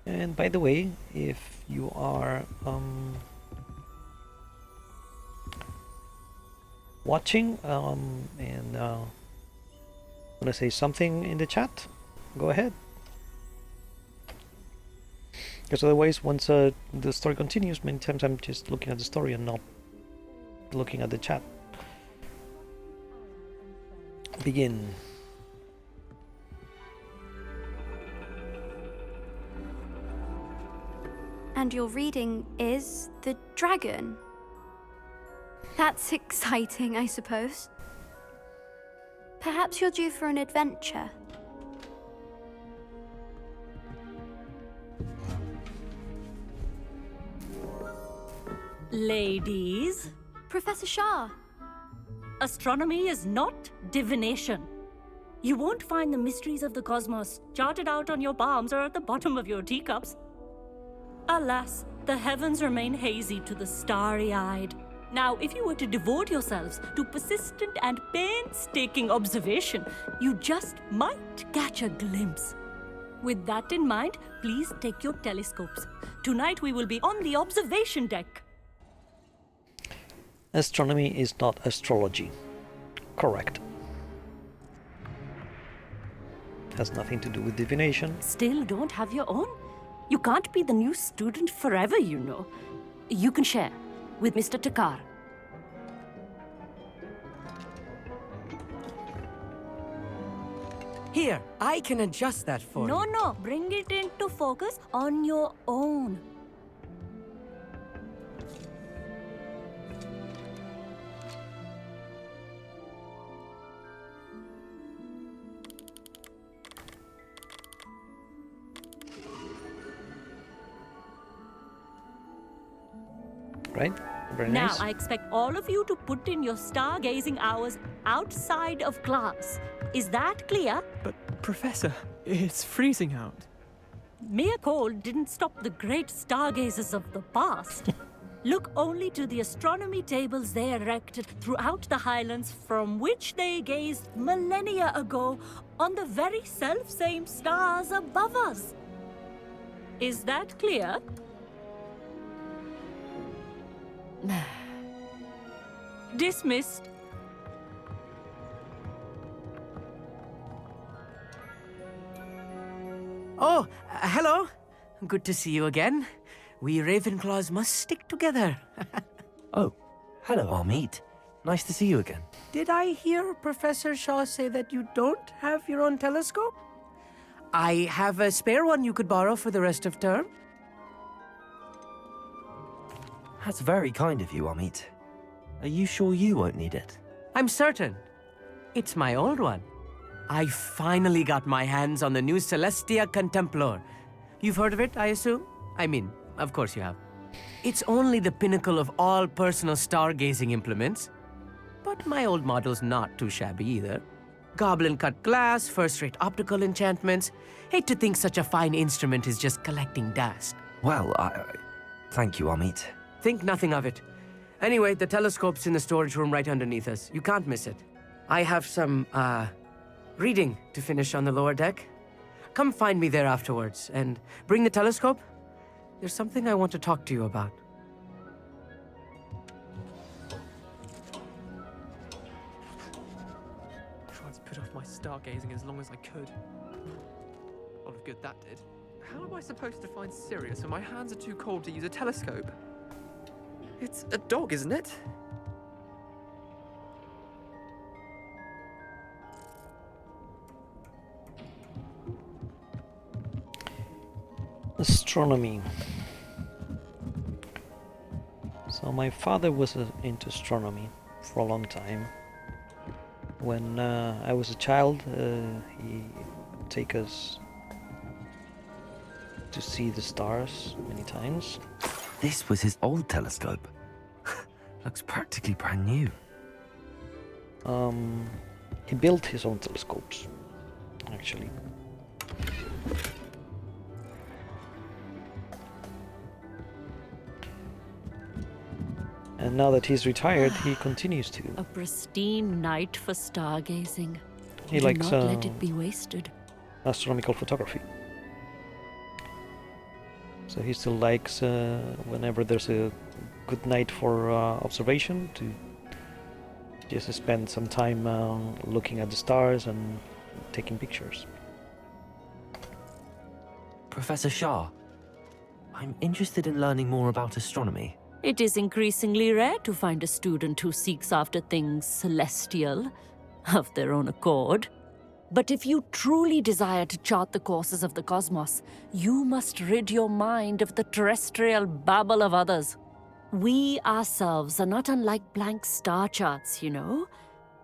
And by the way, if you are watching and want to say something in the chat, go ahead. Because otherwise, once the story continues, many times I'm just looking at the story and not looking at the chat. Begin. And your reading is The Dragon. That's exciting, I suppose. Perhaps you're due for an adventure. Ladies, Professor Shah. astronomy is not divination. You won't find the mysteries of the cosmos charted out on your palms or at the bottom of your teacups. Alas, the heavens remain hazy to the starry-eyed. Now, if you were to devote yourselves to persistent and painstaking observation, you just might catch a glimpse. With that in mind, please take your telescopes. Tonight we will be on the observation deck. Astronomy is not astrology. Correct. Has nothing to do with divination. Still don't have your own? You can't be the new student forever, you know. You can share with Mr. Takar. Here, I can adjust that for you. No, bring it into focus on your own. Right? Very Now, nice. I expect all of you to put in your stargazing hours outside of class. Is that clear? But, Professor, it's freezing out. Mere cold didn't stop the great stargazers of the past. Look only to the astronomy tables they erected throughout the highlands from which they gazed millennia ago on the very self-same stars above us. Is that clear? Dismissed. Oh, hello. Good to see you again. We Ravenclaws must stick together. Oh, hello, Amit. Nice to see you again. Did I hear Professor Shaw say that you don't have your own telescope? I have a spare one you could borrow for the rest of term. That's very kind of you, Amit. Are you sure you won't need it? I'm certain. It's my old one. I finally got my hands on the new Celestia Contemplar. You've heard of it, I assume? I mean, of course you have. It's only the pinnacle of all personal stargazing implements. But my old model's not too shabby either. Goblin-cut glass, first-rate optical enchantments. Hate to think such a fine instrument is just collecting dust. Well, thank you, Amit. Think nothing of it. Anyway, the telescope's in the storage room right underneath us. You can't miss it. I have some, reading to finish on the lower deck. Come find me there afterwards, and bring the telescope. There's something I want to talk to you about. Tried to put off my stargazing as long as I could. A lot of good that did. How am I supposed to find Sirius when my hands are too cold to use a telescope? It's a dog, isn't it? Astronomy. So my father was into astronomy for a long time. When I was a child, he would take us to see the stars many times. This was his old telescope. Looks practically brand new. He built his own telescopes, actually. And now that he's retired, he continues to. A pristine night for stargazing. He Do likes not let it be wasted. astronomical photography. So he still likes, whenever there's a good night for observation, to just spend some time looking at the stars and taking pictures. Professor Shah, I'm interested in learning more about astronomy. It is increasingly rare to find a student who seeks after things celestial of their own accord. But if you truly desire to chart the courses of the cosmos, you must rid your mind of the terrestrial babble of others. We ourselves are not unlike blank star charts, you know.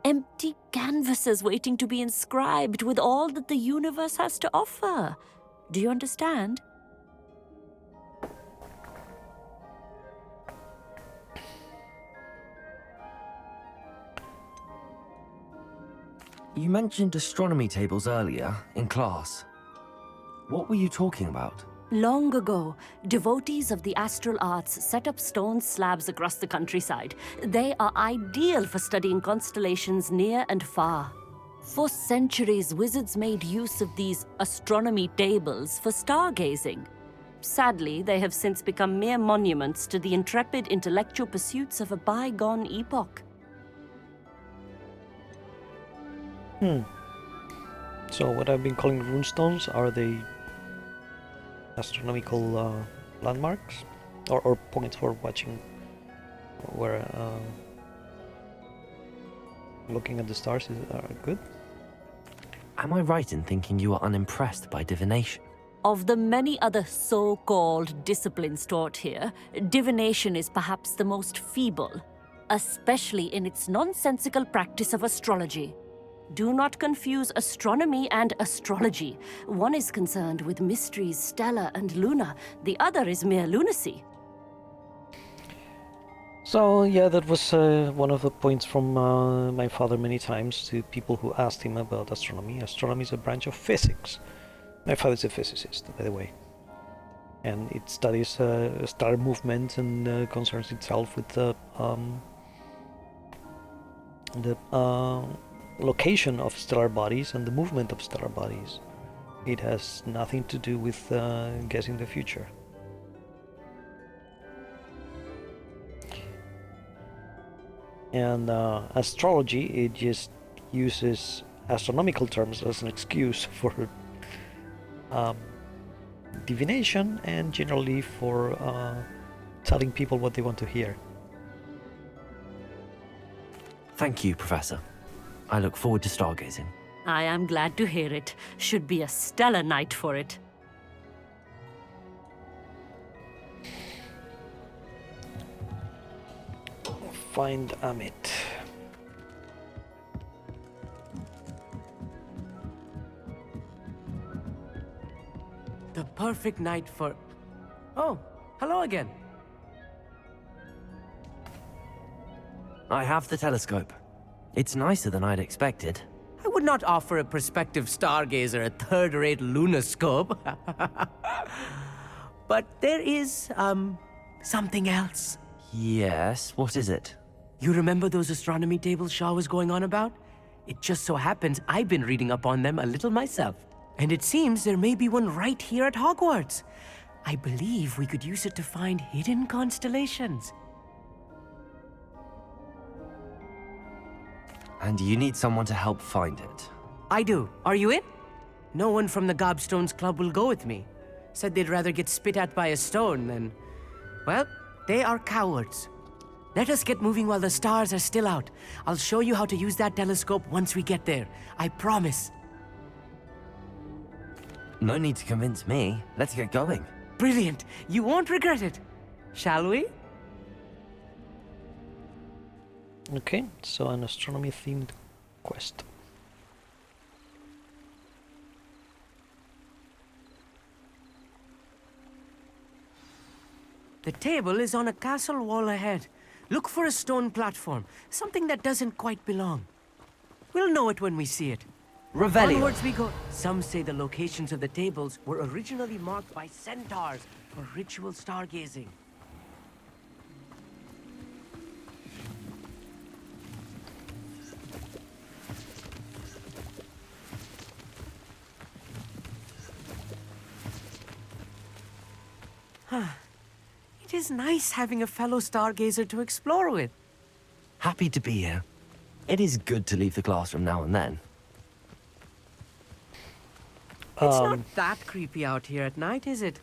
Empty canvases waiting to be inscribed with all that the universe has to offer. Do you understand? You mentioned astronomy tables earlier, in class. What were you talking about? Long ago, devotees of the astral arts set up stone slabs across the countryside. They are ideal for studying constellations near and far. For centuries, wizards made use of these astronomy tables for stargazing. Sadly, they have since become mere monuments to the intrepid intellectual pursuits of a bygone epoch. So what I've been calling runestones, are they astronomical landmarks? Or points for watching, where looking at the stars are good? Am I right in thinking you are unimpressed by divination? Of the many other so-called disciplines taught here, divination is perhaps the most feeble, especially in its nonsensical practice of astrology. Do not confuse astronomy and astrology. One is concerned with mysteries stellar and lunar, the other is mere lunacy. So yeah, that was one of the points from my father many times to people who asked him about astronomy. Astronomy is a branch of physics. My father's a physicist, by the way, and it studies star movements and concerns itself with the location of stellar bodies and the movement of stellar bodies. It has nothing to do with guessing the future. And astrology, it just uses astronomical terms as an excuse for divination and generally for telling people what they want to hear. Thank you, Professor. I look forward to stargazing. I am glad to hear it. Should be a stellar night for it. Find Amit. The perfect night for... Oh, hello again. I have the telescope. It's nicer than I'd expected. I would not offer a prospective stargazer a third-rate lunoscope. But there is, something else. Yes, what is it? You remember those astronomy tables Shah was going on about? It just so happens I've been reading up on them a little myself. And it seems there may be one right here at Hogwarts. I believe we could use it to find hidden constellations. And you need someone to help find it. I do. Are you in? No one from the Gobstones Club will go with me. Said they'd rather get spit at by a stone than... Well, they are cowards. Let us get moving while the stars are still out. I'll show you how to use that telescope once we get there. I promise. No need to convince me. Let's get going. Brilliant. You won't regret it. Shall we? Okay, so an astronomy-themed quest. The table is on a castle wall ahead. Look for a stone platform, something that doesn't quite belong. We'll know it when we see it. Revelio. Onwards we go. Some say the locations of the tables were originally marked by centaurs for ritual stargazing. It is nice having a fellow stargazer to explore with. Happy to be here. It is good to leave the classroom now and then. It's not that creepy out here at night, is it?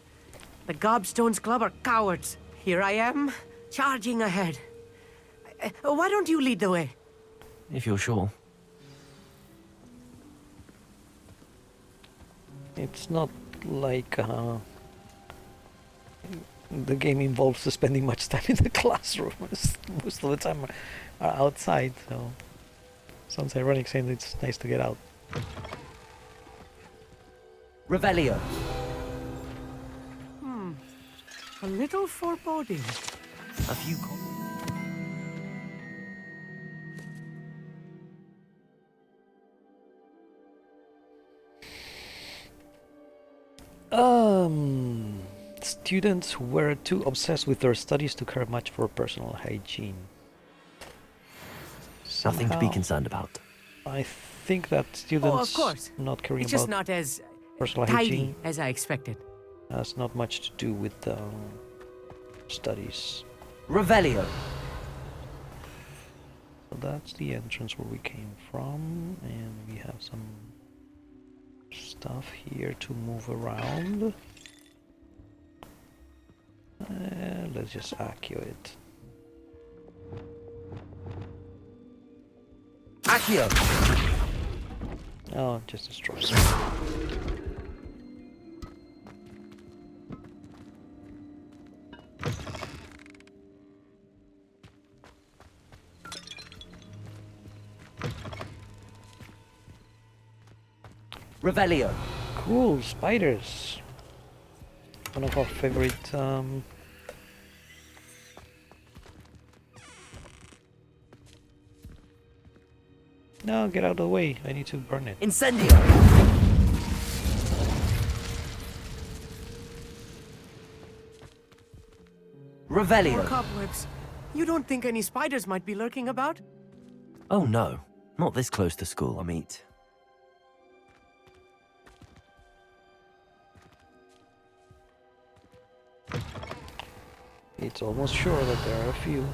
The Gobstones Club are cowards. Here I am, charging ahead. Why don't you lead the way? If you're sure. It's not like the game involves spending much time in the classroom. Most of the time are outside, so sounds ironic saying it's nice to get out. Revelio. A little foreboding. A few Students were too obsessed with their studies to care much for personal hygiene. Nothing to be Somehow, concerned about. I think that students of course. not caring It's just about not as personal tidy hygiene as I expected. has not much to do with studies. Revelio. So that's the entrance where we came from, and we have some stuff here to move around. Let's just accio it. Accio. Oh, just destroy. Revelio. Cool, spiders. One of our favorite No, get out of the way. I need to burn it. Incendio. Revelio. More cobwebs. You don't think any spiders might be lurking about? Oh no, not this close to school, Amit. It's almost sure that there are a few.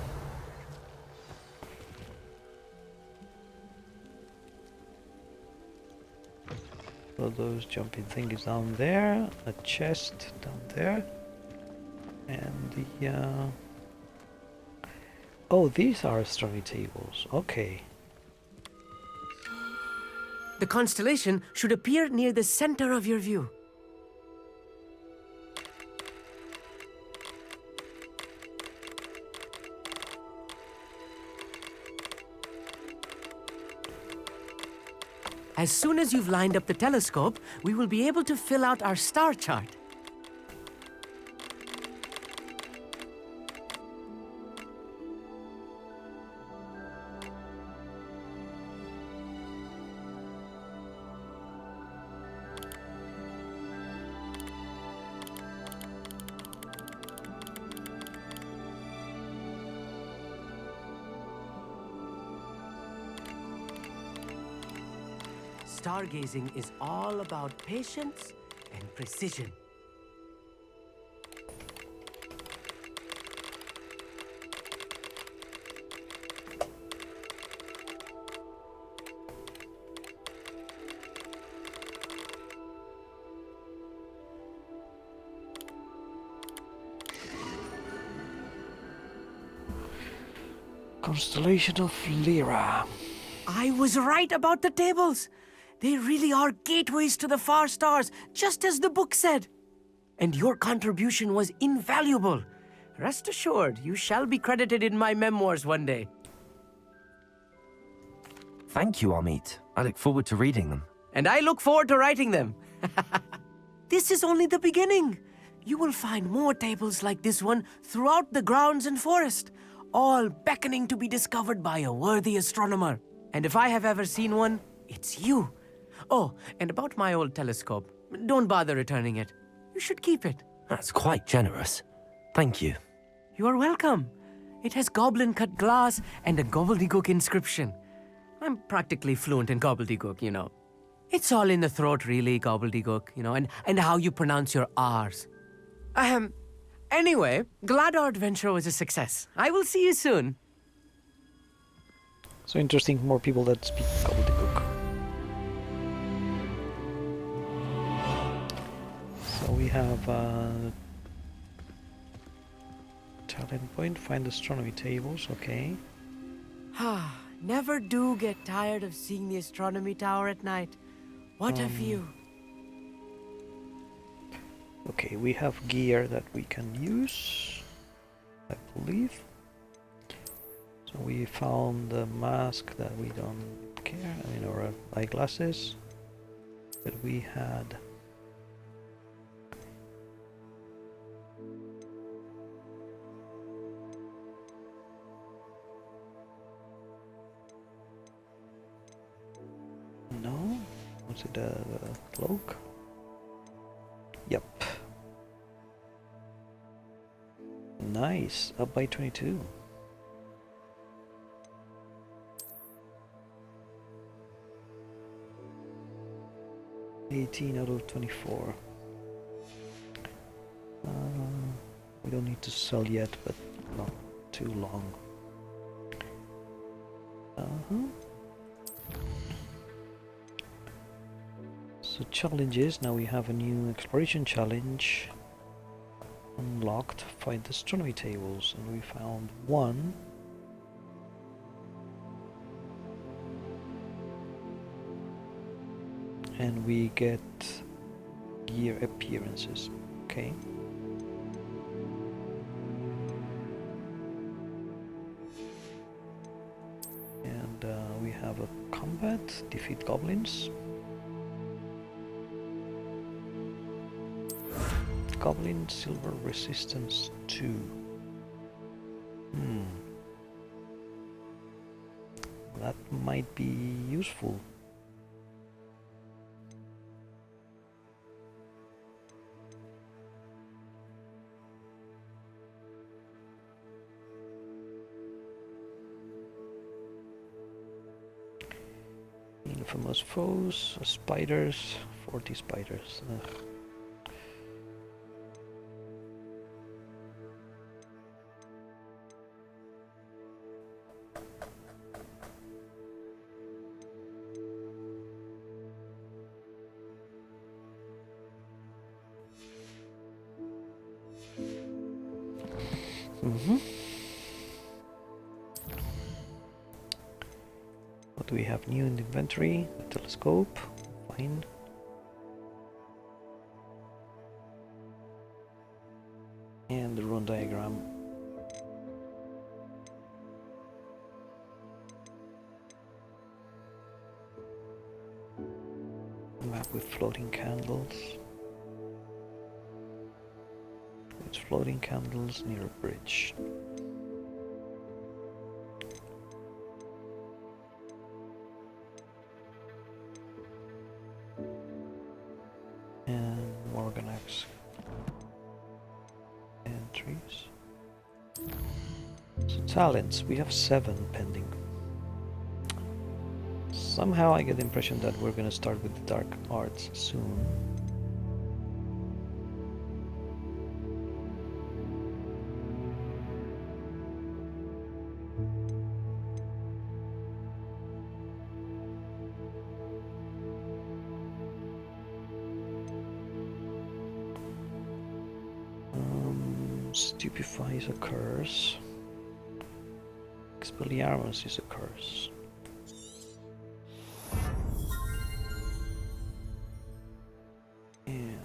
So those jumping thingies down there, a chest down there, and the oh, these are astronomy tables. Okay. The constellation should appear near the center of your view. As soon as you've lined up the telescope, we will be able to fill out our star chart. Stargazing is all about patience and precision. Constellation of Lyra. I was right about the tables. They really are gateways to the far stars, just as the book said. And your contribution was invaluable. Rest assured, you shall be credited in my memoirs one day. Thank you, Amit. I look forward to reading them. And I look forward to writing them. This is only the beginning. You will find more tables like this one throughout the grounds and forest, all beckoning to be discovered by a worthy astronomer. And if I have ever seen one, it's you. Oh, and about my old telescope, don't bother returning it. You should keep it. That's quite generous. Thank you. You are welcome. It has goblin-cut glass and a gobbledygook inscription. I'm practically fluent in gobbledygook, you know. It's all in the throat, really, gobbledygook, you know, and how you pronounce your R's. Anyway, glad our adventure was a success. I will see you soon. So interesting, more people that speak gobbledygook. So we have talent point, find astronomy tables, okay. Never do get tired of seeing the astronomy tower at night. What a view. Okay, we have gear that we can use, I believe. So we found the mask that we don't care, I mean, or eyeglasses that we had. No? Was it a cloak? Yep. Nice, up by 22. Out of 24. We don't need to sell yet, but not too long. So challenges, now we have a new exploration challenge unlocked. Find astronomy tables, and we found one. And we get gear appearances, okay. And we have a combat, defeat goblins. Goblin silver resistance 2. That might be useful. Infamous foes, spiders, 40 spiders. Ugh. What do we have new in the inventory? The telescope, fine. And the rune diagram. A map with floating candles. It's floating candles near a bridge. And Morganax entries. So talents, we have 7 pending. Somehow I get the impression that we're gonna start with the dark arts soon. Stupefy is a curse. Expelliarmus is a curse. And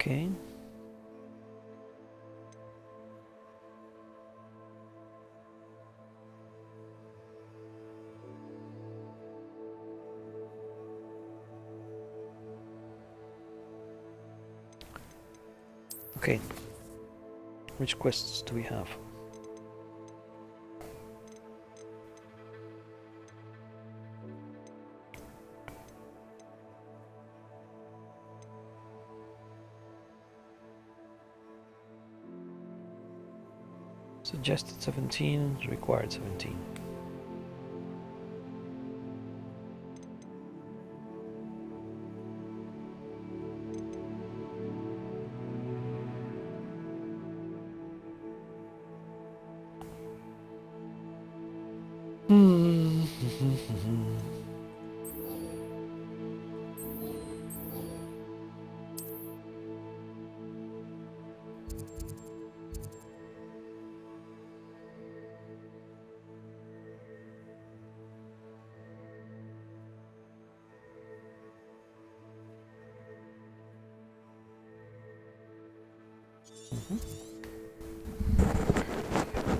Okay. Okay. Which quests do we have? Suggested 17, required 17.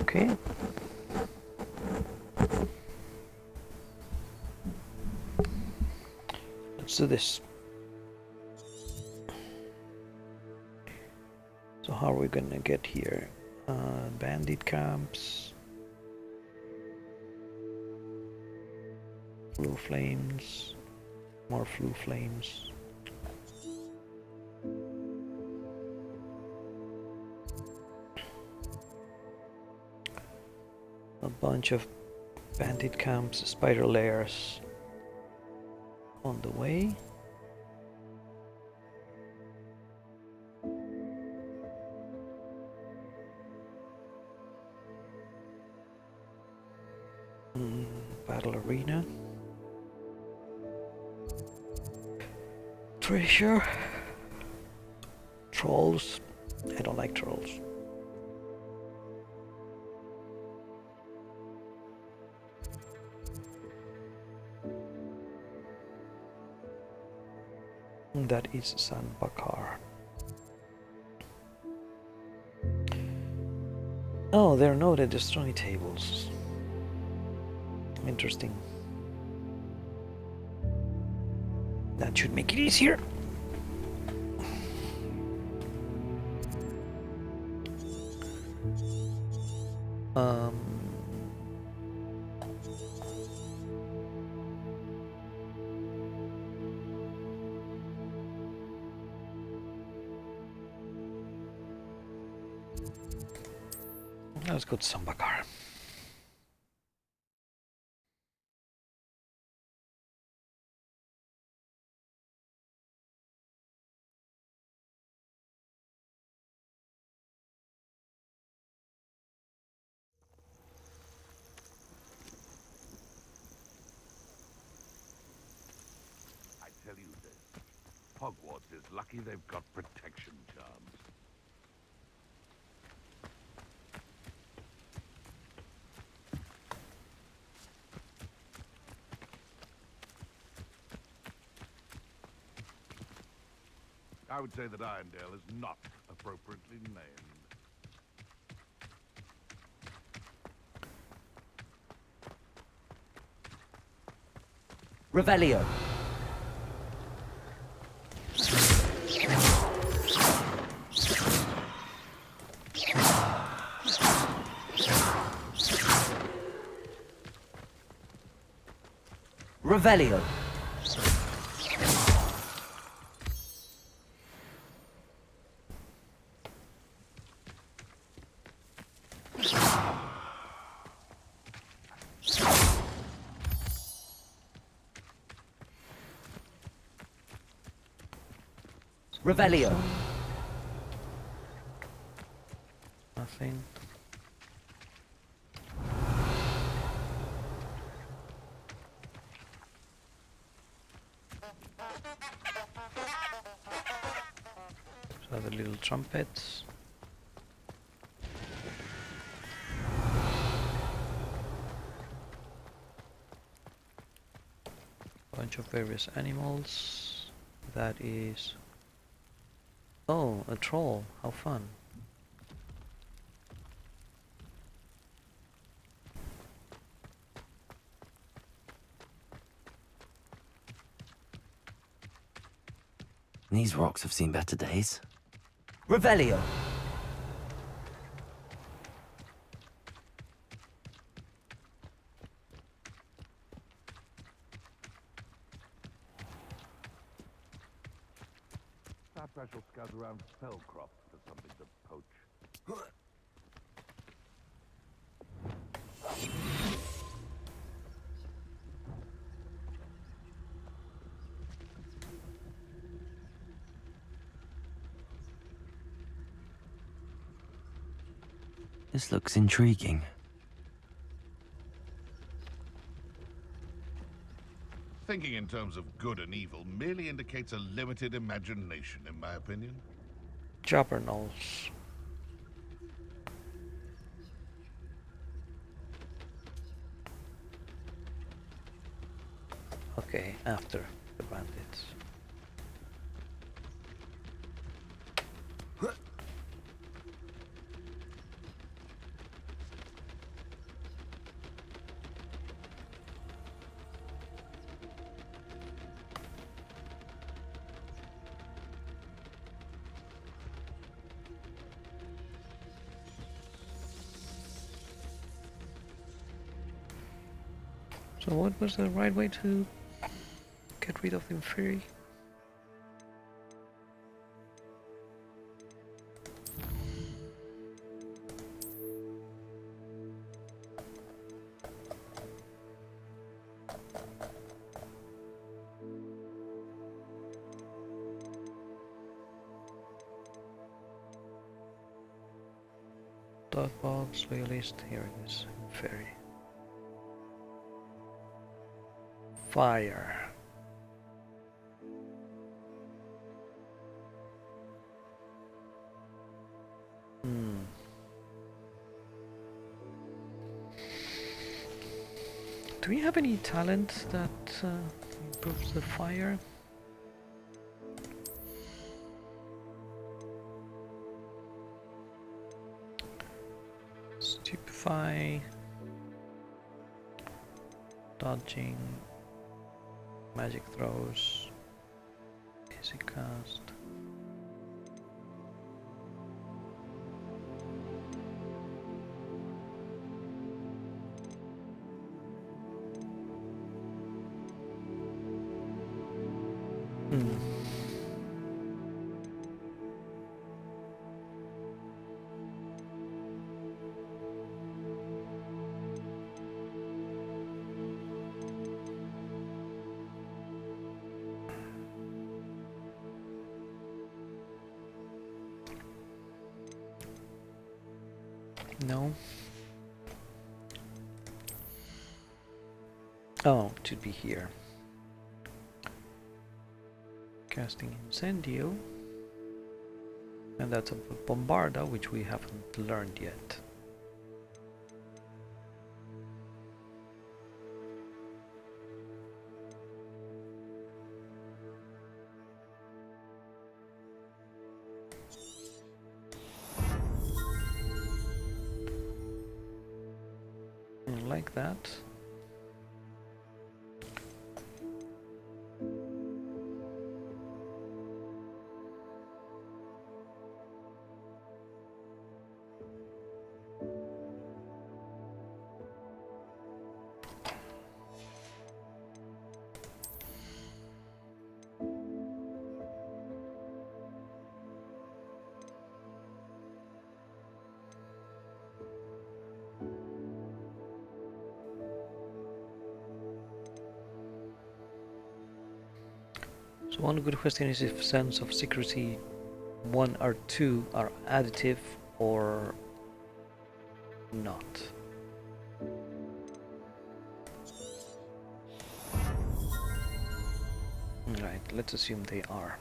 Okay. Let's do this. So how are we gonna get here? Bandit camps. Blue flames. More blue flames. A bunch of bandit camps, spider lairs on the way. Battle arena. Treasure. Trolls. I don't like trolls. That is San Bakar. Oh, there are no destroy tables. Interesting. That should make it easier. Let's go to Sambakar. I tell you this, Hogwarts is lucky they've got protection charms. I would say that Irondale is not appropriately named. Revelio. Revelio. Revelio. Nothing. So the little trumpets. Bunch of various animals. That is Oh, a troll. How fun. These rocks have seen better days. Revelio! Perhaps I shall scout around Fellcroft for something to poach. This looks intriguing. Thinking in terms of good and evil merely indicates a limited imagination, in my opinion. Jabbernals. Okay, after the bandits. So what was the right way to get rid of the Inferi? Dot box, loyalist, here it is, Inferi. Fire. Do we have any talent that improves the fire? Stupefy, dodging, magic throws, easy cast. No. Oh, it should be here. Casting Incendio. And that's a Bombarda, which we haven't learned yet. Like that. So one good question is if sense of secrecy 1 or 2 are additive or not. Right, let's assume they are.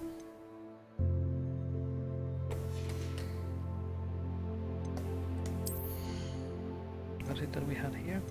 What is it that we had here?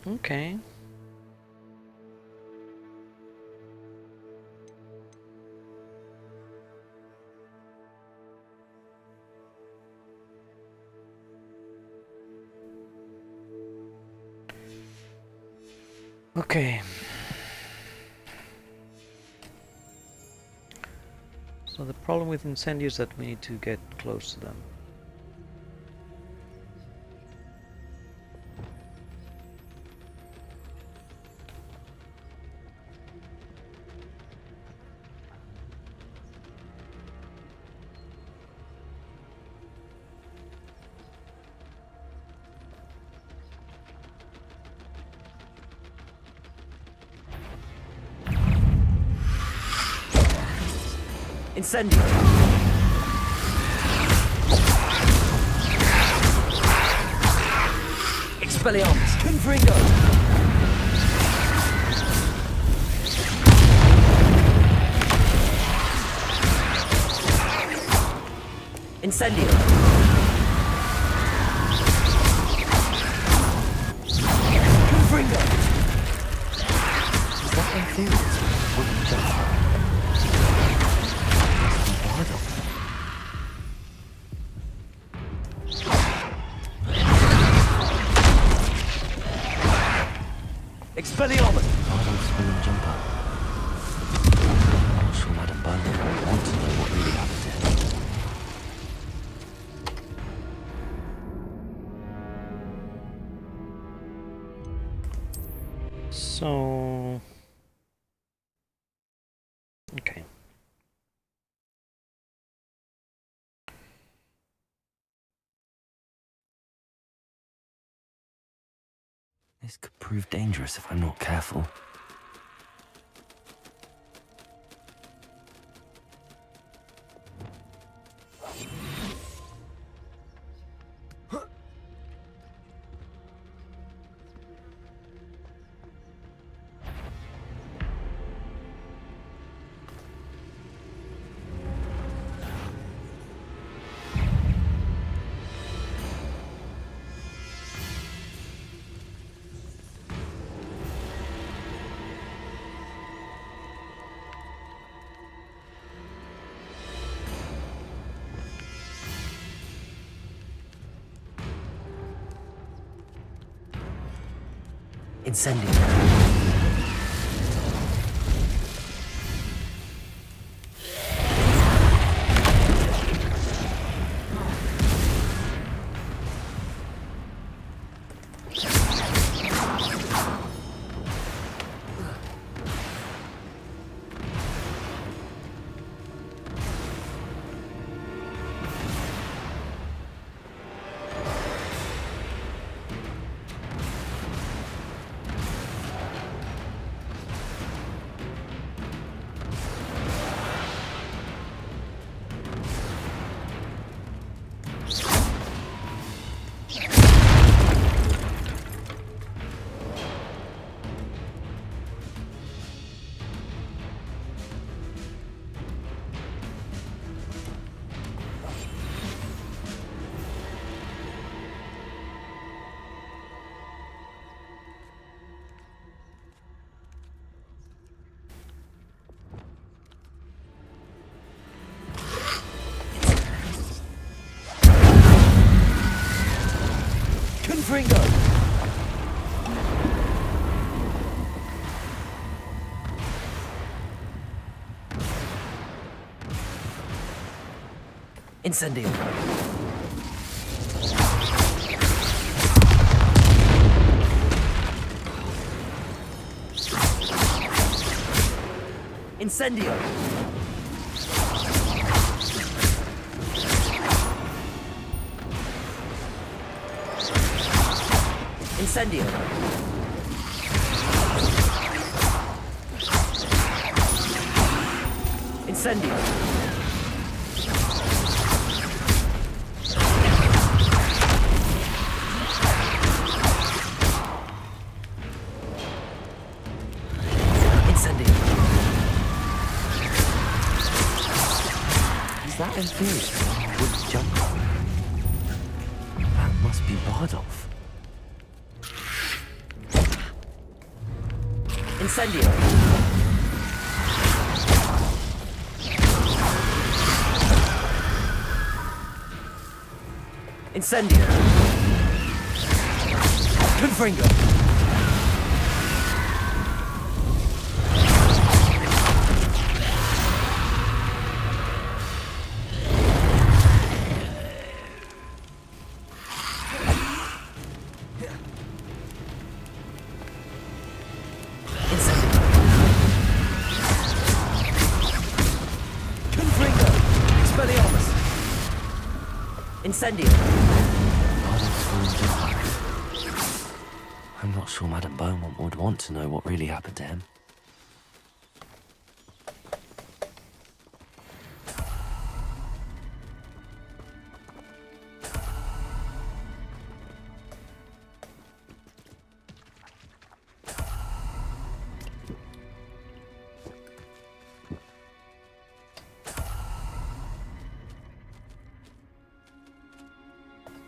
Okay. Okay. So the problem with Incendio is that we need to get close to them. Incendio! Expelliarmus! Confringo! Incendio! Confringo! Is that inferior? Wouldn't jump. Expelliarmus! Bardol's spinning jumper. I'm not sure Madame Bardol will want to know what really happened to him. So... Okay. This could prove dangerous if I'm not careful. Incendio! Confringo! Incendio! Incendio! Incendio! Incendio! Incendio! Is that inferior? Would jump? That must be Bardolph. Incendio. Incendio. Confringo. Incendio. I'm not sure Madame Beaumont would want to know what really happened to him.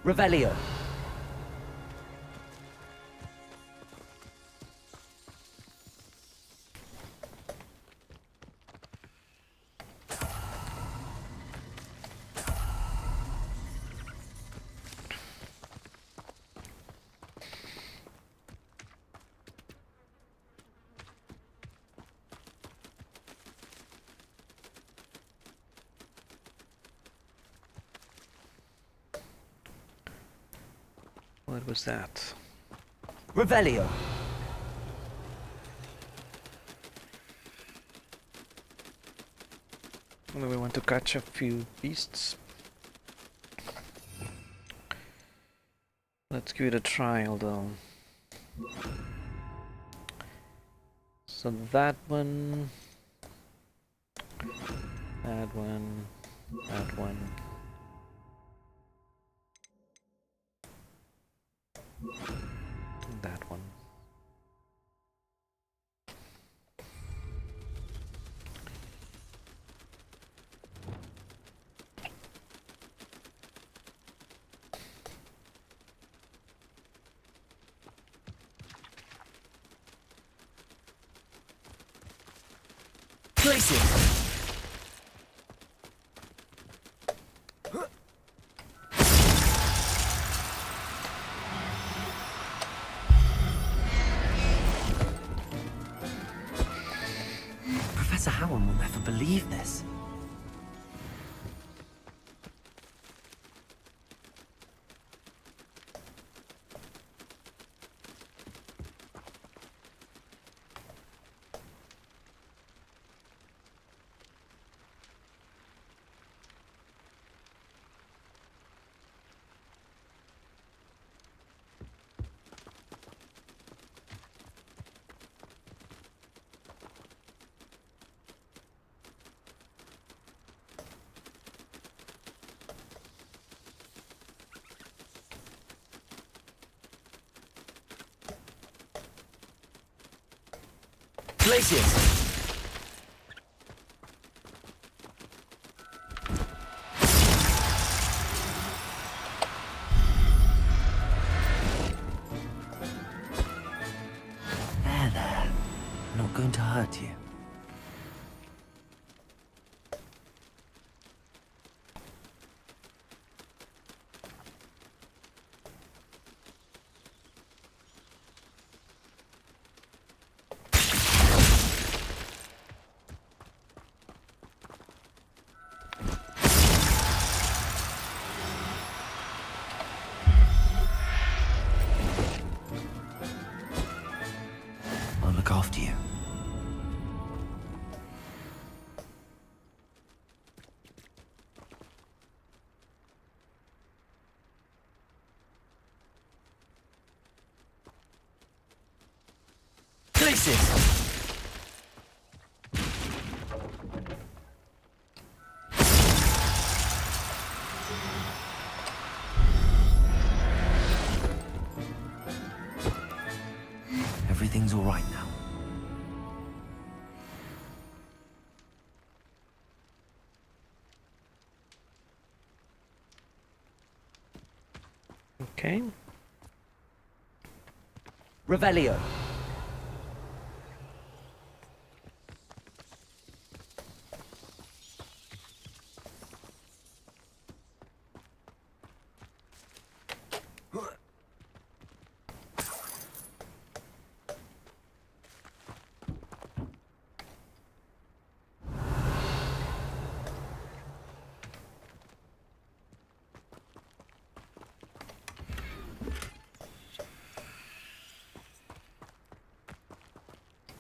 Revelio. What was that? Revelio. Well, we want to catch a few beasts. Let's give it a try, although. So that one, that one, that one. That one. Place it. Professor Howard will never believe this. Glacius. There. I'm not going to hurt you. I'll look after you. Glacius. Everything's all right now. Okay. Revelio.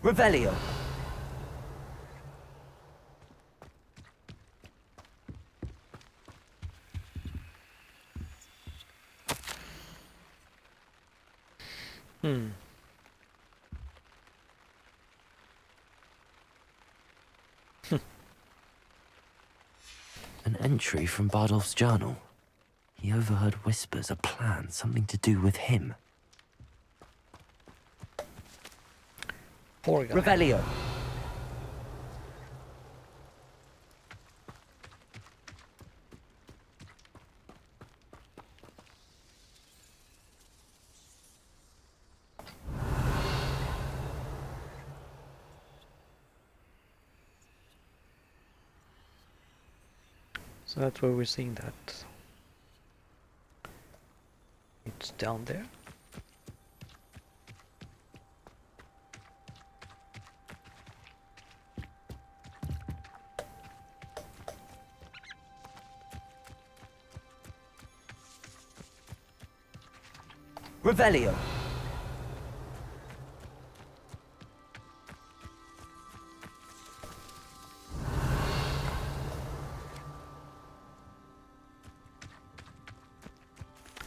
Revelio. Hmm. An entry from Bardolph's journal. He overheard whispers, a plan, something to do with him. Poor guy. Revelio. So that's where we're seeing that. It's down there. Revelio.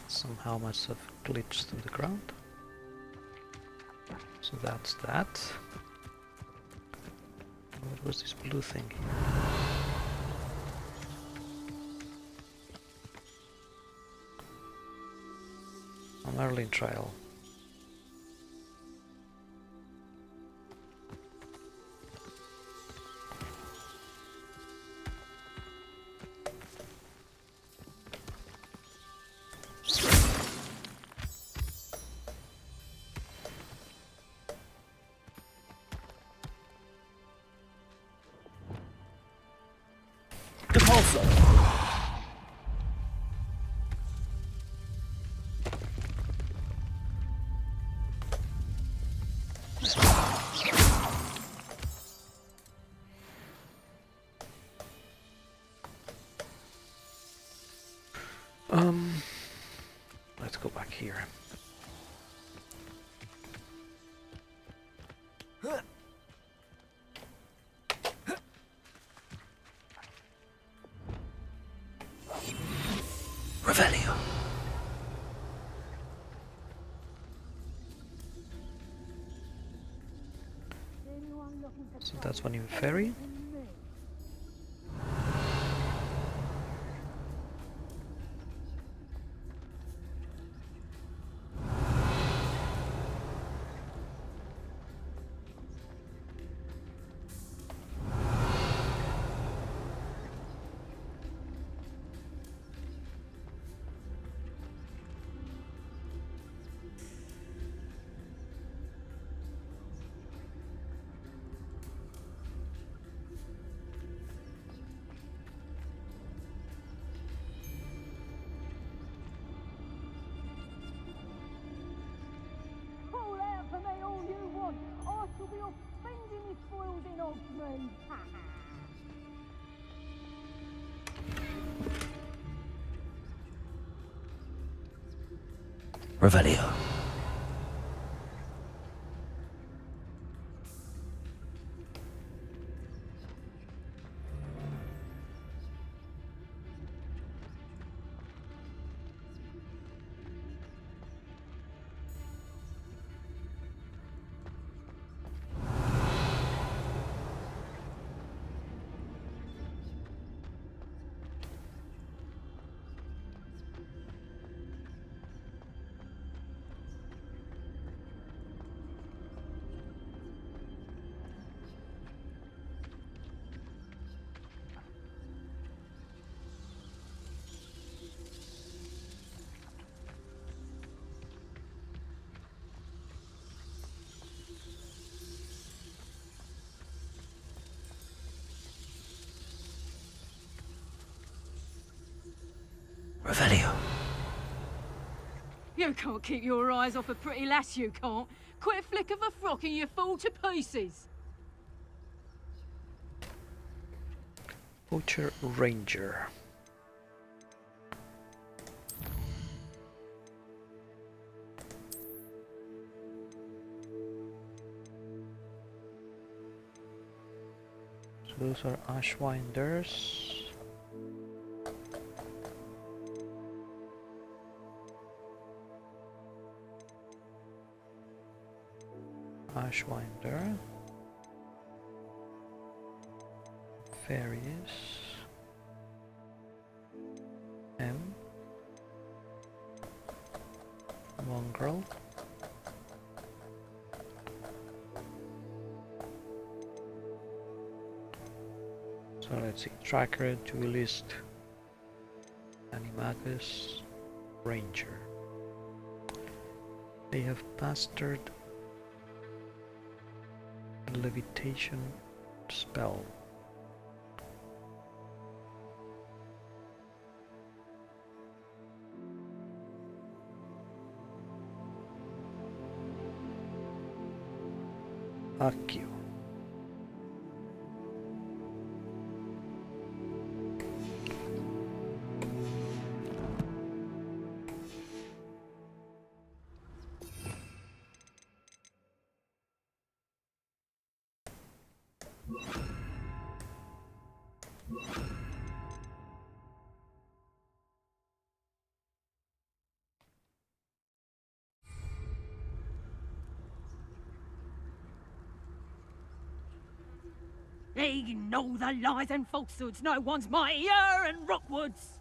Somehow must have glitched in the ground. So that's that. What was this blue thing? A Merlin trial. Depulso. Let's go back here. Revelio. So that's one in ferry. Call out for me all you want. I shall be off spending my spoils in Hogsmeade. Revelio. Revelio. You can't keep your eyes off a pretty lass, you can't. Quit a flick of a frock and you fall to pieces. Poacher Ranger. So those are Ashwinders. Ashwinder. Fairies. M. Mongrel. So let's see, Tracker, Duelist, Animagus, Ranger. They have Bastard, Levitation spell. Akio. They know the lies and falsehoods no one's mightier and Rockwoods.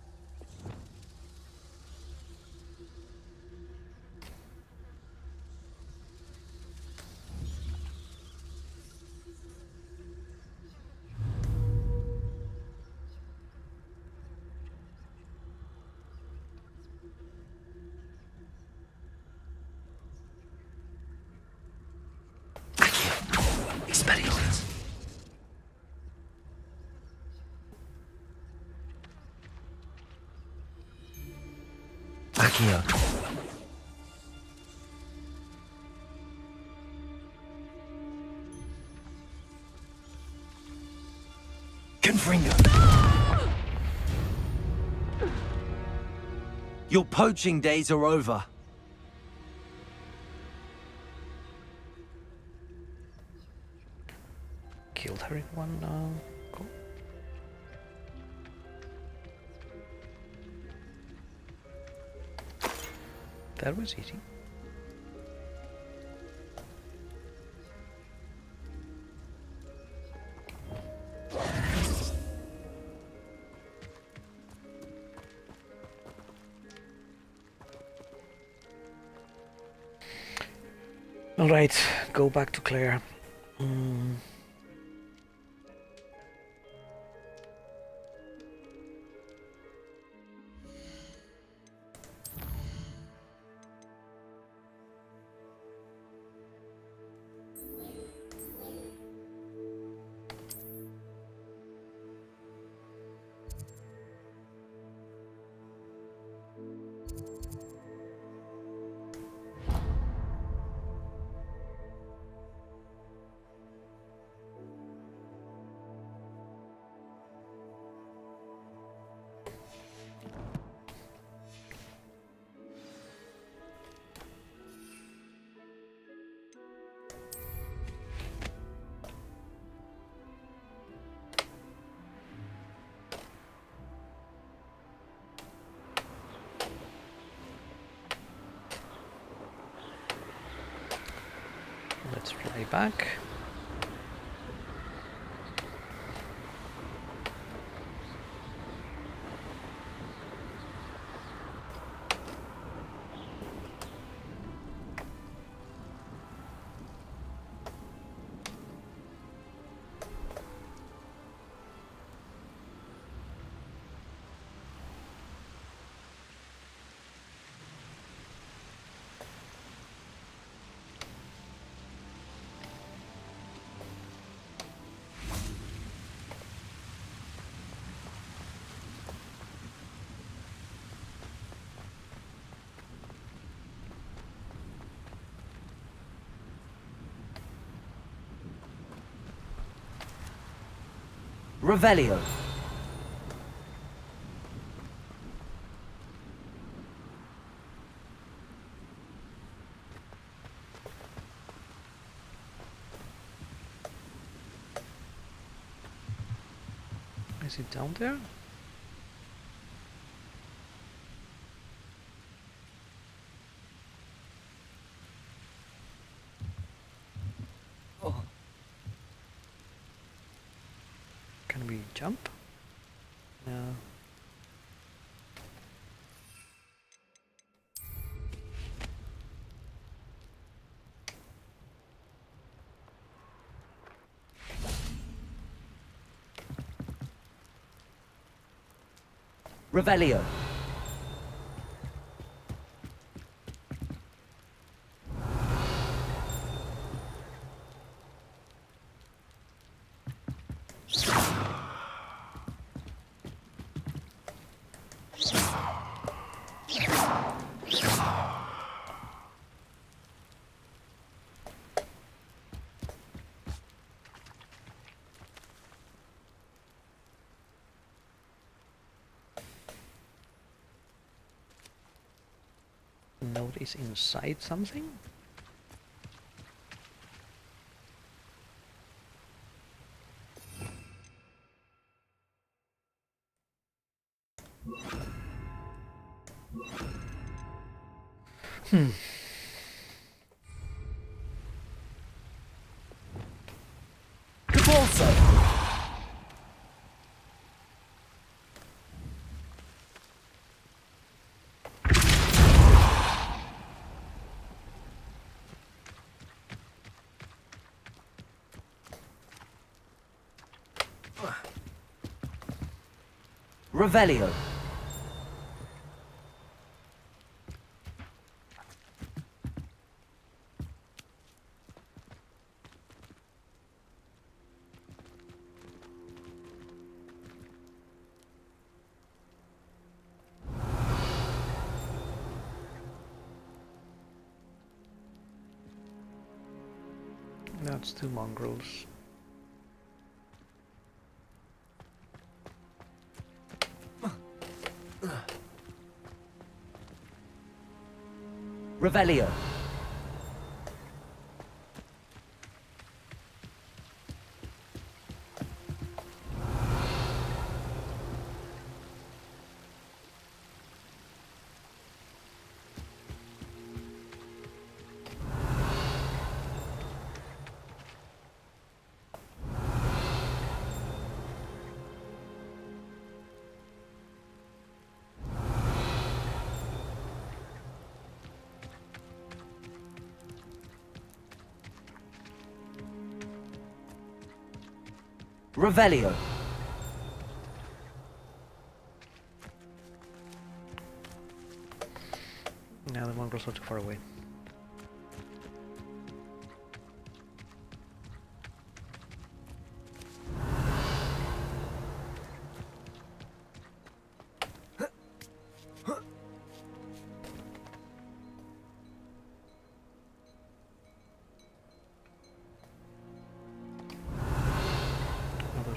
Expelliarmus. Accio. Confringo. Your poaching days are over. Killed her in one go. That was easy. All right, go back to Claire. Let's fly back. Revelio. Is it down there? Can we jump? No. Revelio. Note is inside something? Revelio. That's two mongrels. Revelio. Revelio. Now the mongrels are too far away.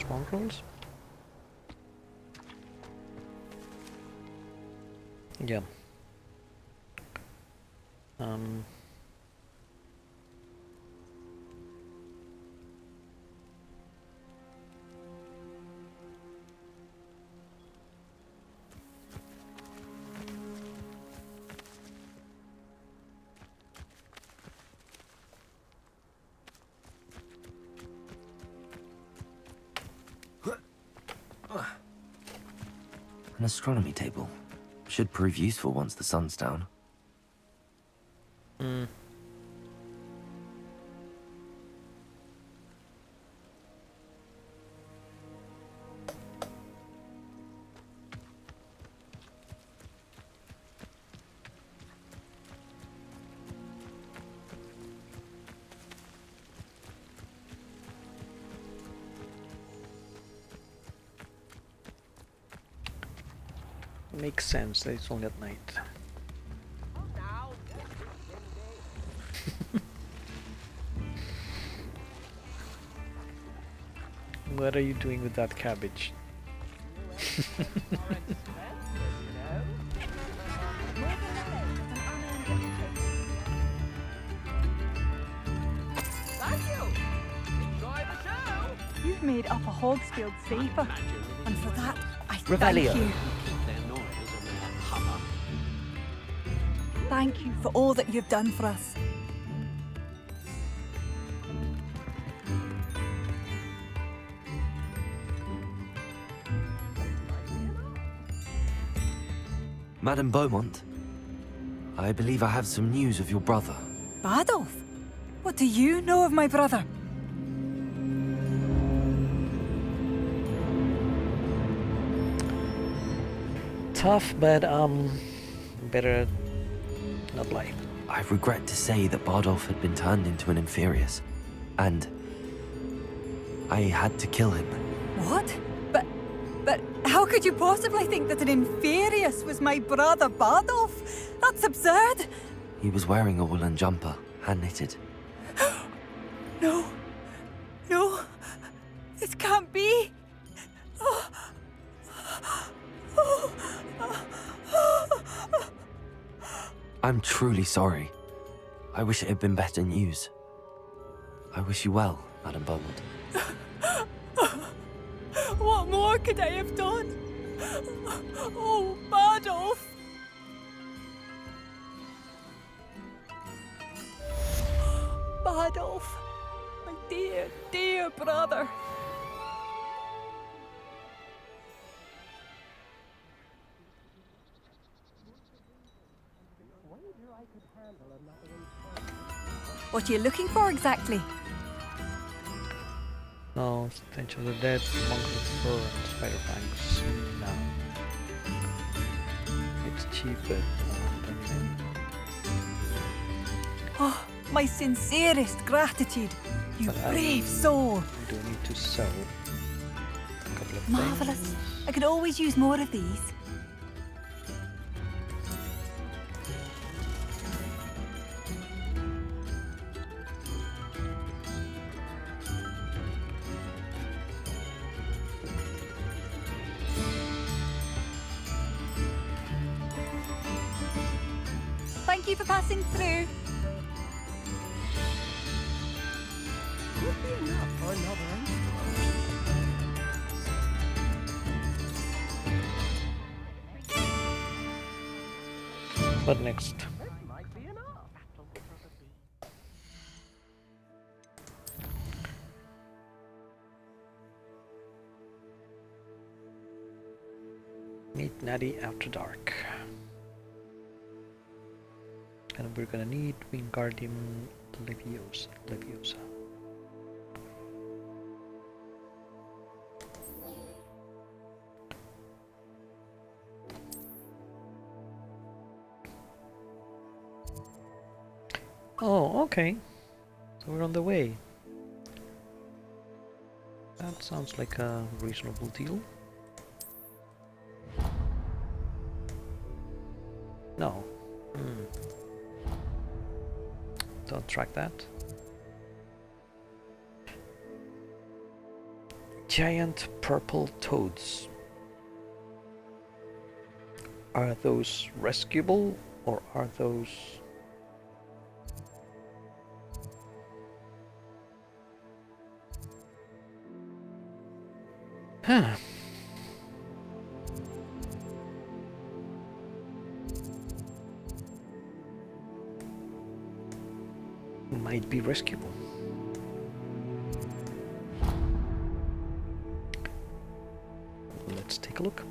Mongrels? Yeah. An astronomy table. Should prove useful once the sun's down. Makes sense that it's only at night. What are you doing with that cabbage? Thank you. Enjoy the show. You've made Upper Hogsfield safer, and for that, I Revelio. thank you. Thank you for all that you've done for us. Madame Beaumont, I believe I have some news of your brother. Badolf, what do you know of my brother? Tough, but better not lie. I regret to say that Bardolph had been turned into an Inferius, and I had to kill him. What? But how could you possibly think that an Inferius was my brother Badolf? That's absurd. He was wearing a woolen jumper, hand-knitted. No. No. This can't be. I'm truly sorry. I wish it had been better news. I wish you well, Madame Beaumont. What more could I have done? Oh, Badolf! Badolf, my dear, dear brother. What are you looking for exactly? No, Stench of the Dead, Monk with Fur, and Spider Fangs. No. It's cheap, but Oh, my sincerest gratitude, you But I brave soul. do need to sell a couple of Marvelous. things. I could always use more of these. Thank you for passing through. Would be enough for another What next? Meet Natty after dark. And we're gonna need Wingardium Leviosa. Oh, okay. So we're on the way. That sounds like a reasonable deal. No. Don't track that. Giant purple toads. Are those rescuable or are those... Huh. Might be rescuable. Let's take a look.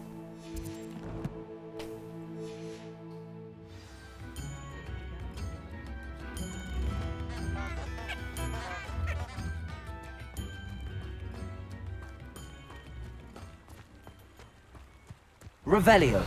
Revelio.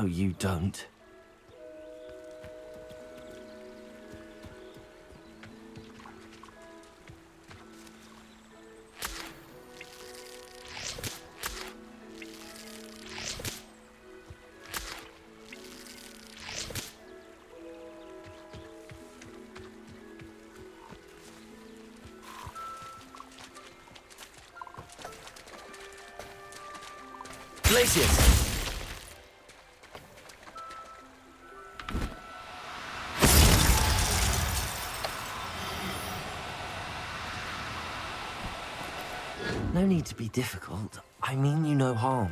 No, you don't. Glacius! No need to be difficult. I mean you no harm.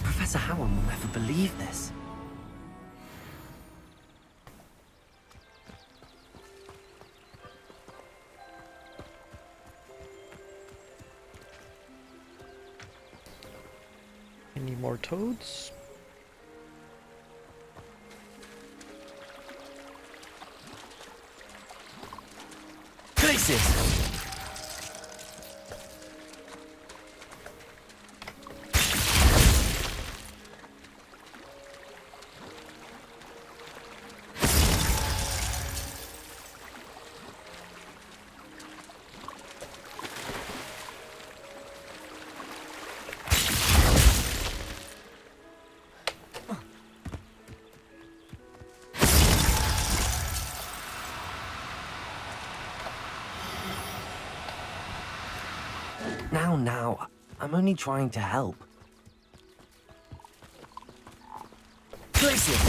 Professor Howard will never believe this. Any more toads? Glacius! Now, I'm only trying to help. Glacius!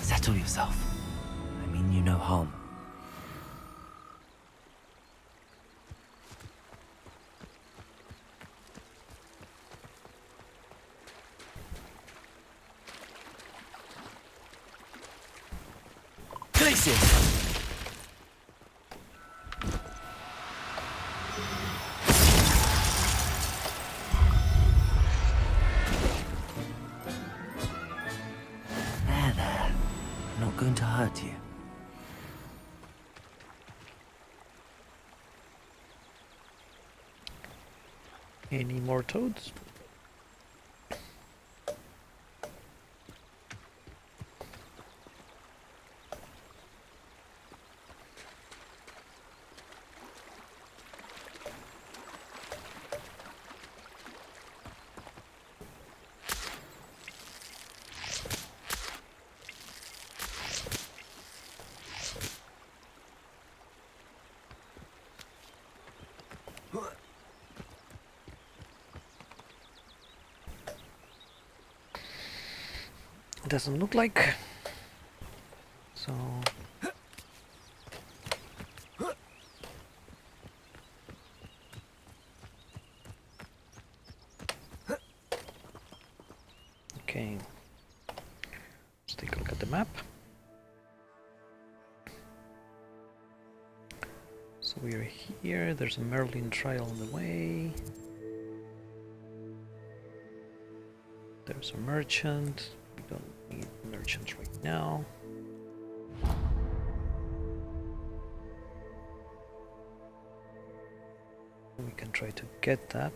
Settle yourself. I mean you no harm. Glacius! There. Not going to hurt you. Any more toads? Doesn't look like. So okay, let's take a look at the map. So we're here, there's a Merlin trial on the way. There's a merchant. We don't need merchants right now. We can try to get that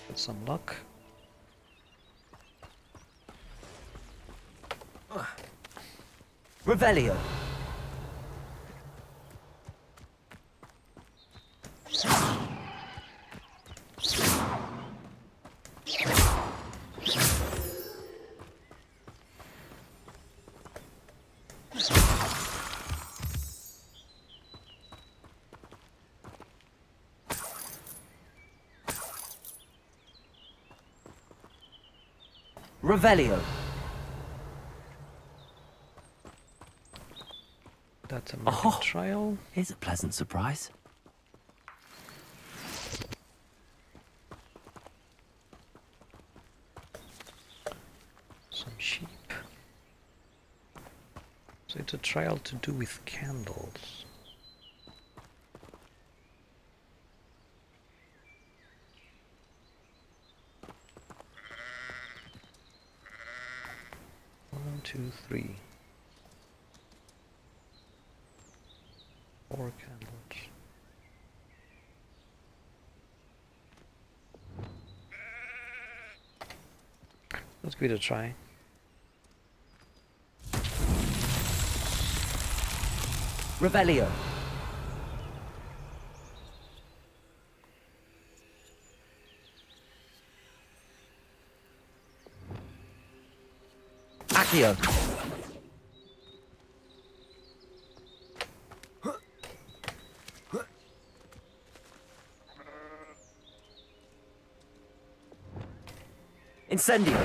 with some luck. Revelio. Revelio. That's a marking trial. Here's a pleasant surprise. Some sheep. So it's a trial to do with candles. One, two, three. 4 candles. Let's give it a try. Revelio. Accio. Incendio.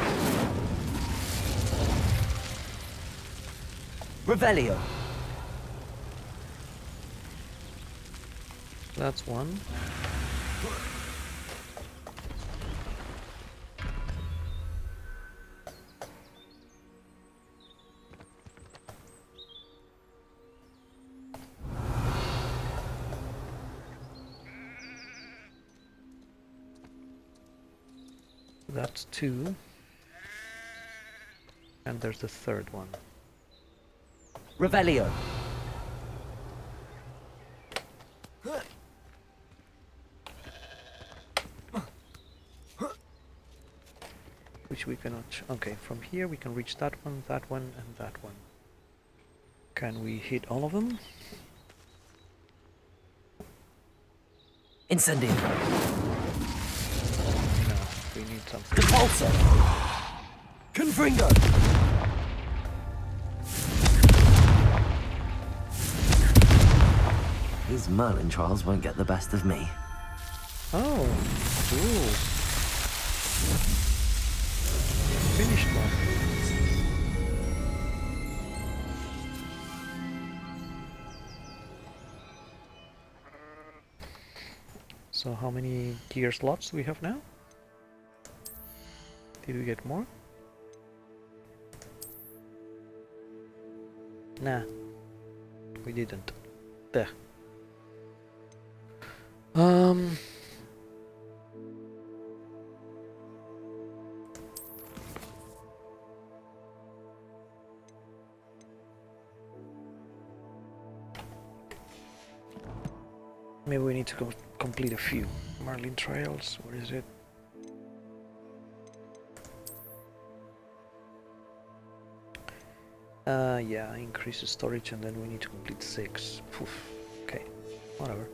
Revelio. That's one. That's 2. And there's the third one. Revelio. Which we cannot... Okay, from here we can reach that one, and that one. Can we hit all of them? Incendio. No, we need something. Repulsor. Confringo. These Merlin trials won't get the best of me. Oh, cool. Finished one. So how many gear slots do we have now? Did we get more? Nah, we didn't. There. Maybe we need to complete a few Merlin trials. What is it? Yeah, increase the storage and then we need to complete 6. Oof. Okay, whatever.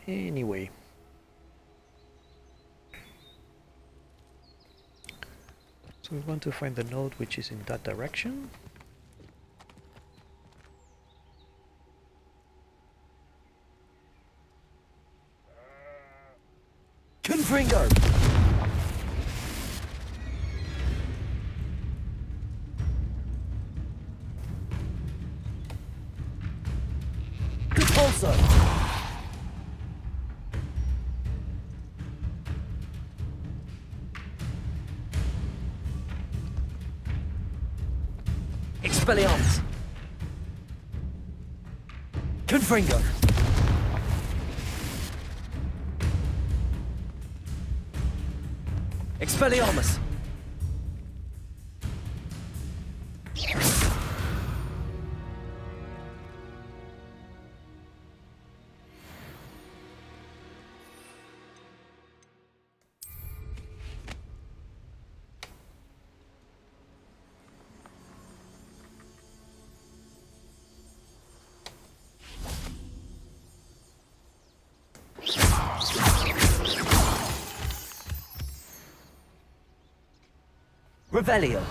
Anyway. So we want to find the node which is in that direction. Confringo. Repulsor. Expelliarmus. Confringo. Expelliarmus. Revelio.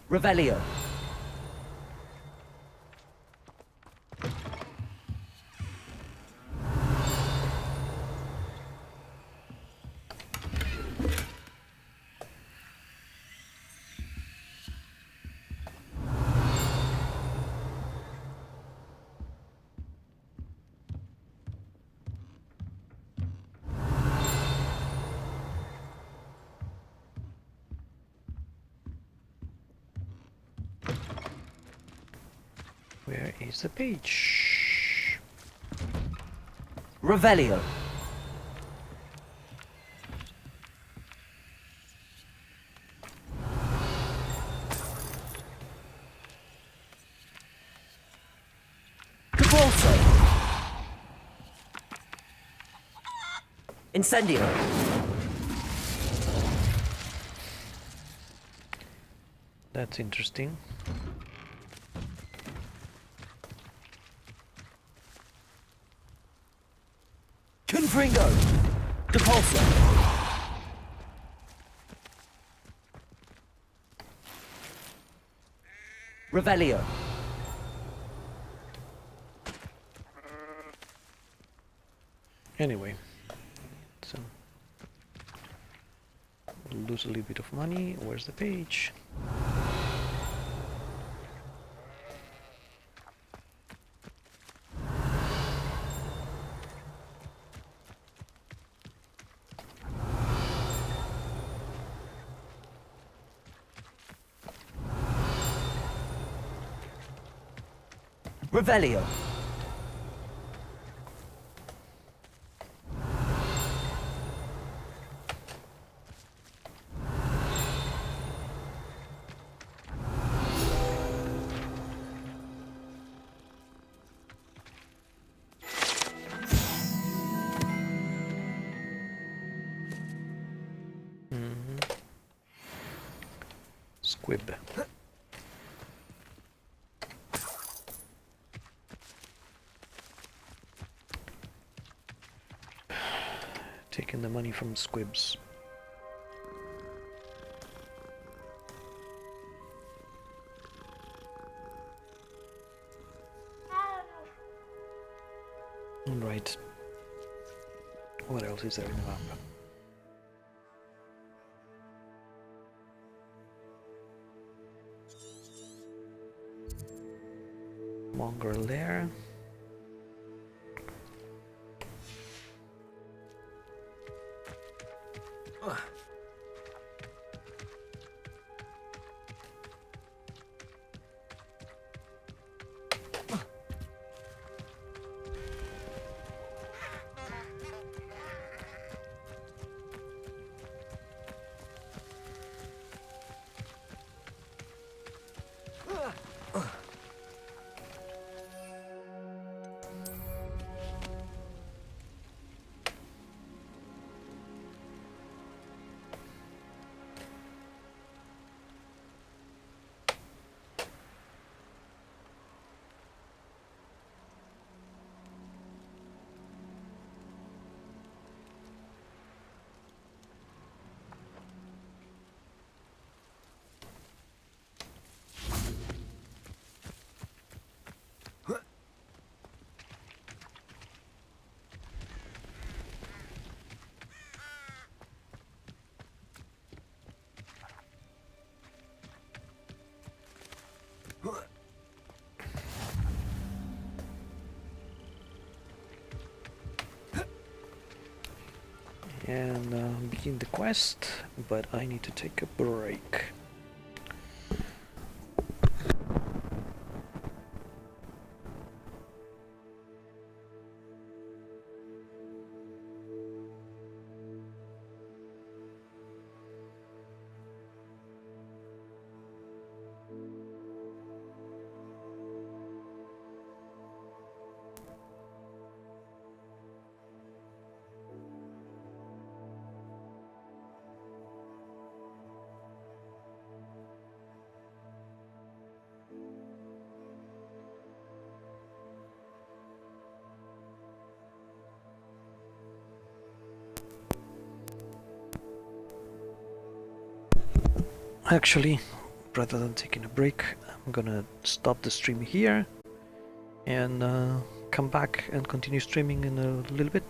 Revelio. Where is the page? Revelio. Cabalso. Incendio. That's interesting. Confringo. Depulso. Revelio. Anyway, so we'll lose a little bit of money. Where's the page? Revelio. Squib. Taking the money from squibs. Right. What else is there in the map? Mongrel there. And begin the quest, but I need to take a break. Actually, rather than taking a break, I'm gonna stop the stream here and come back and continue streaming in a little bit.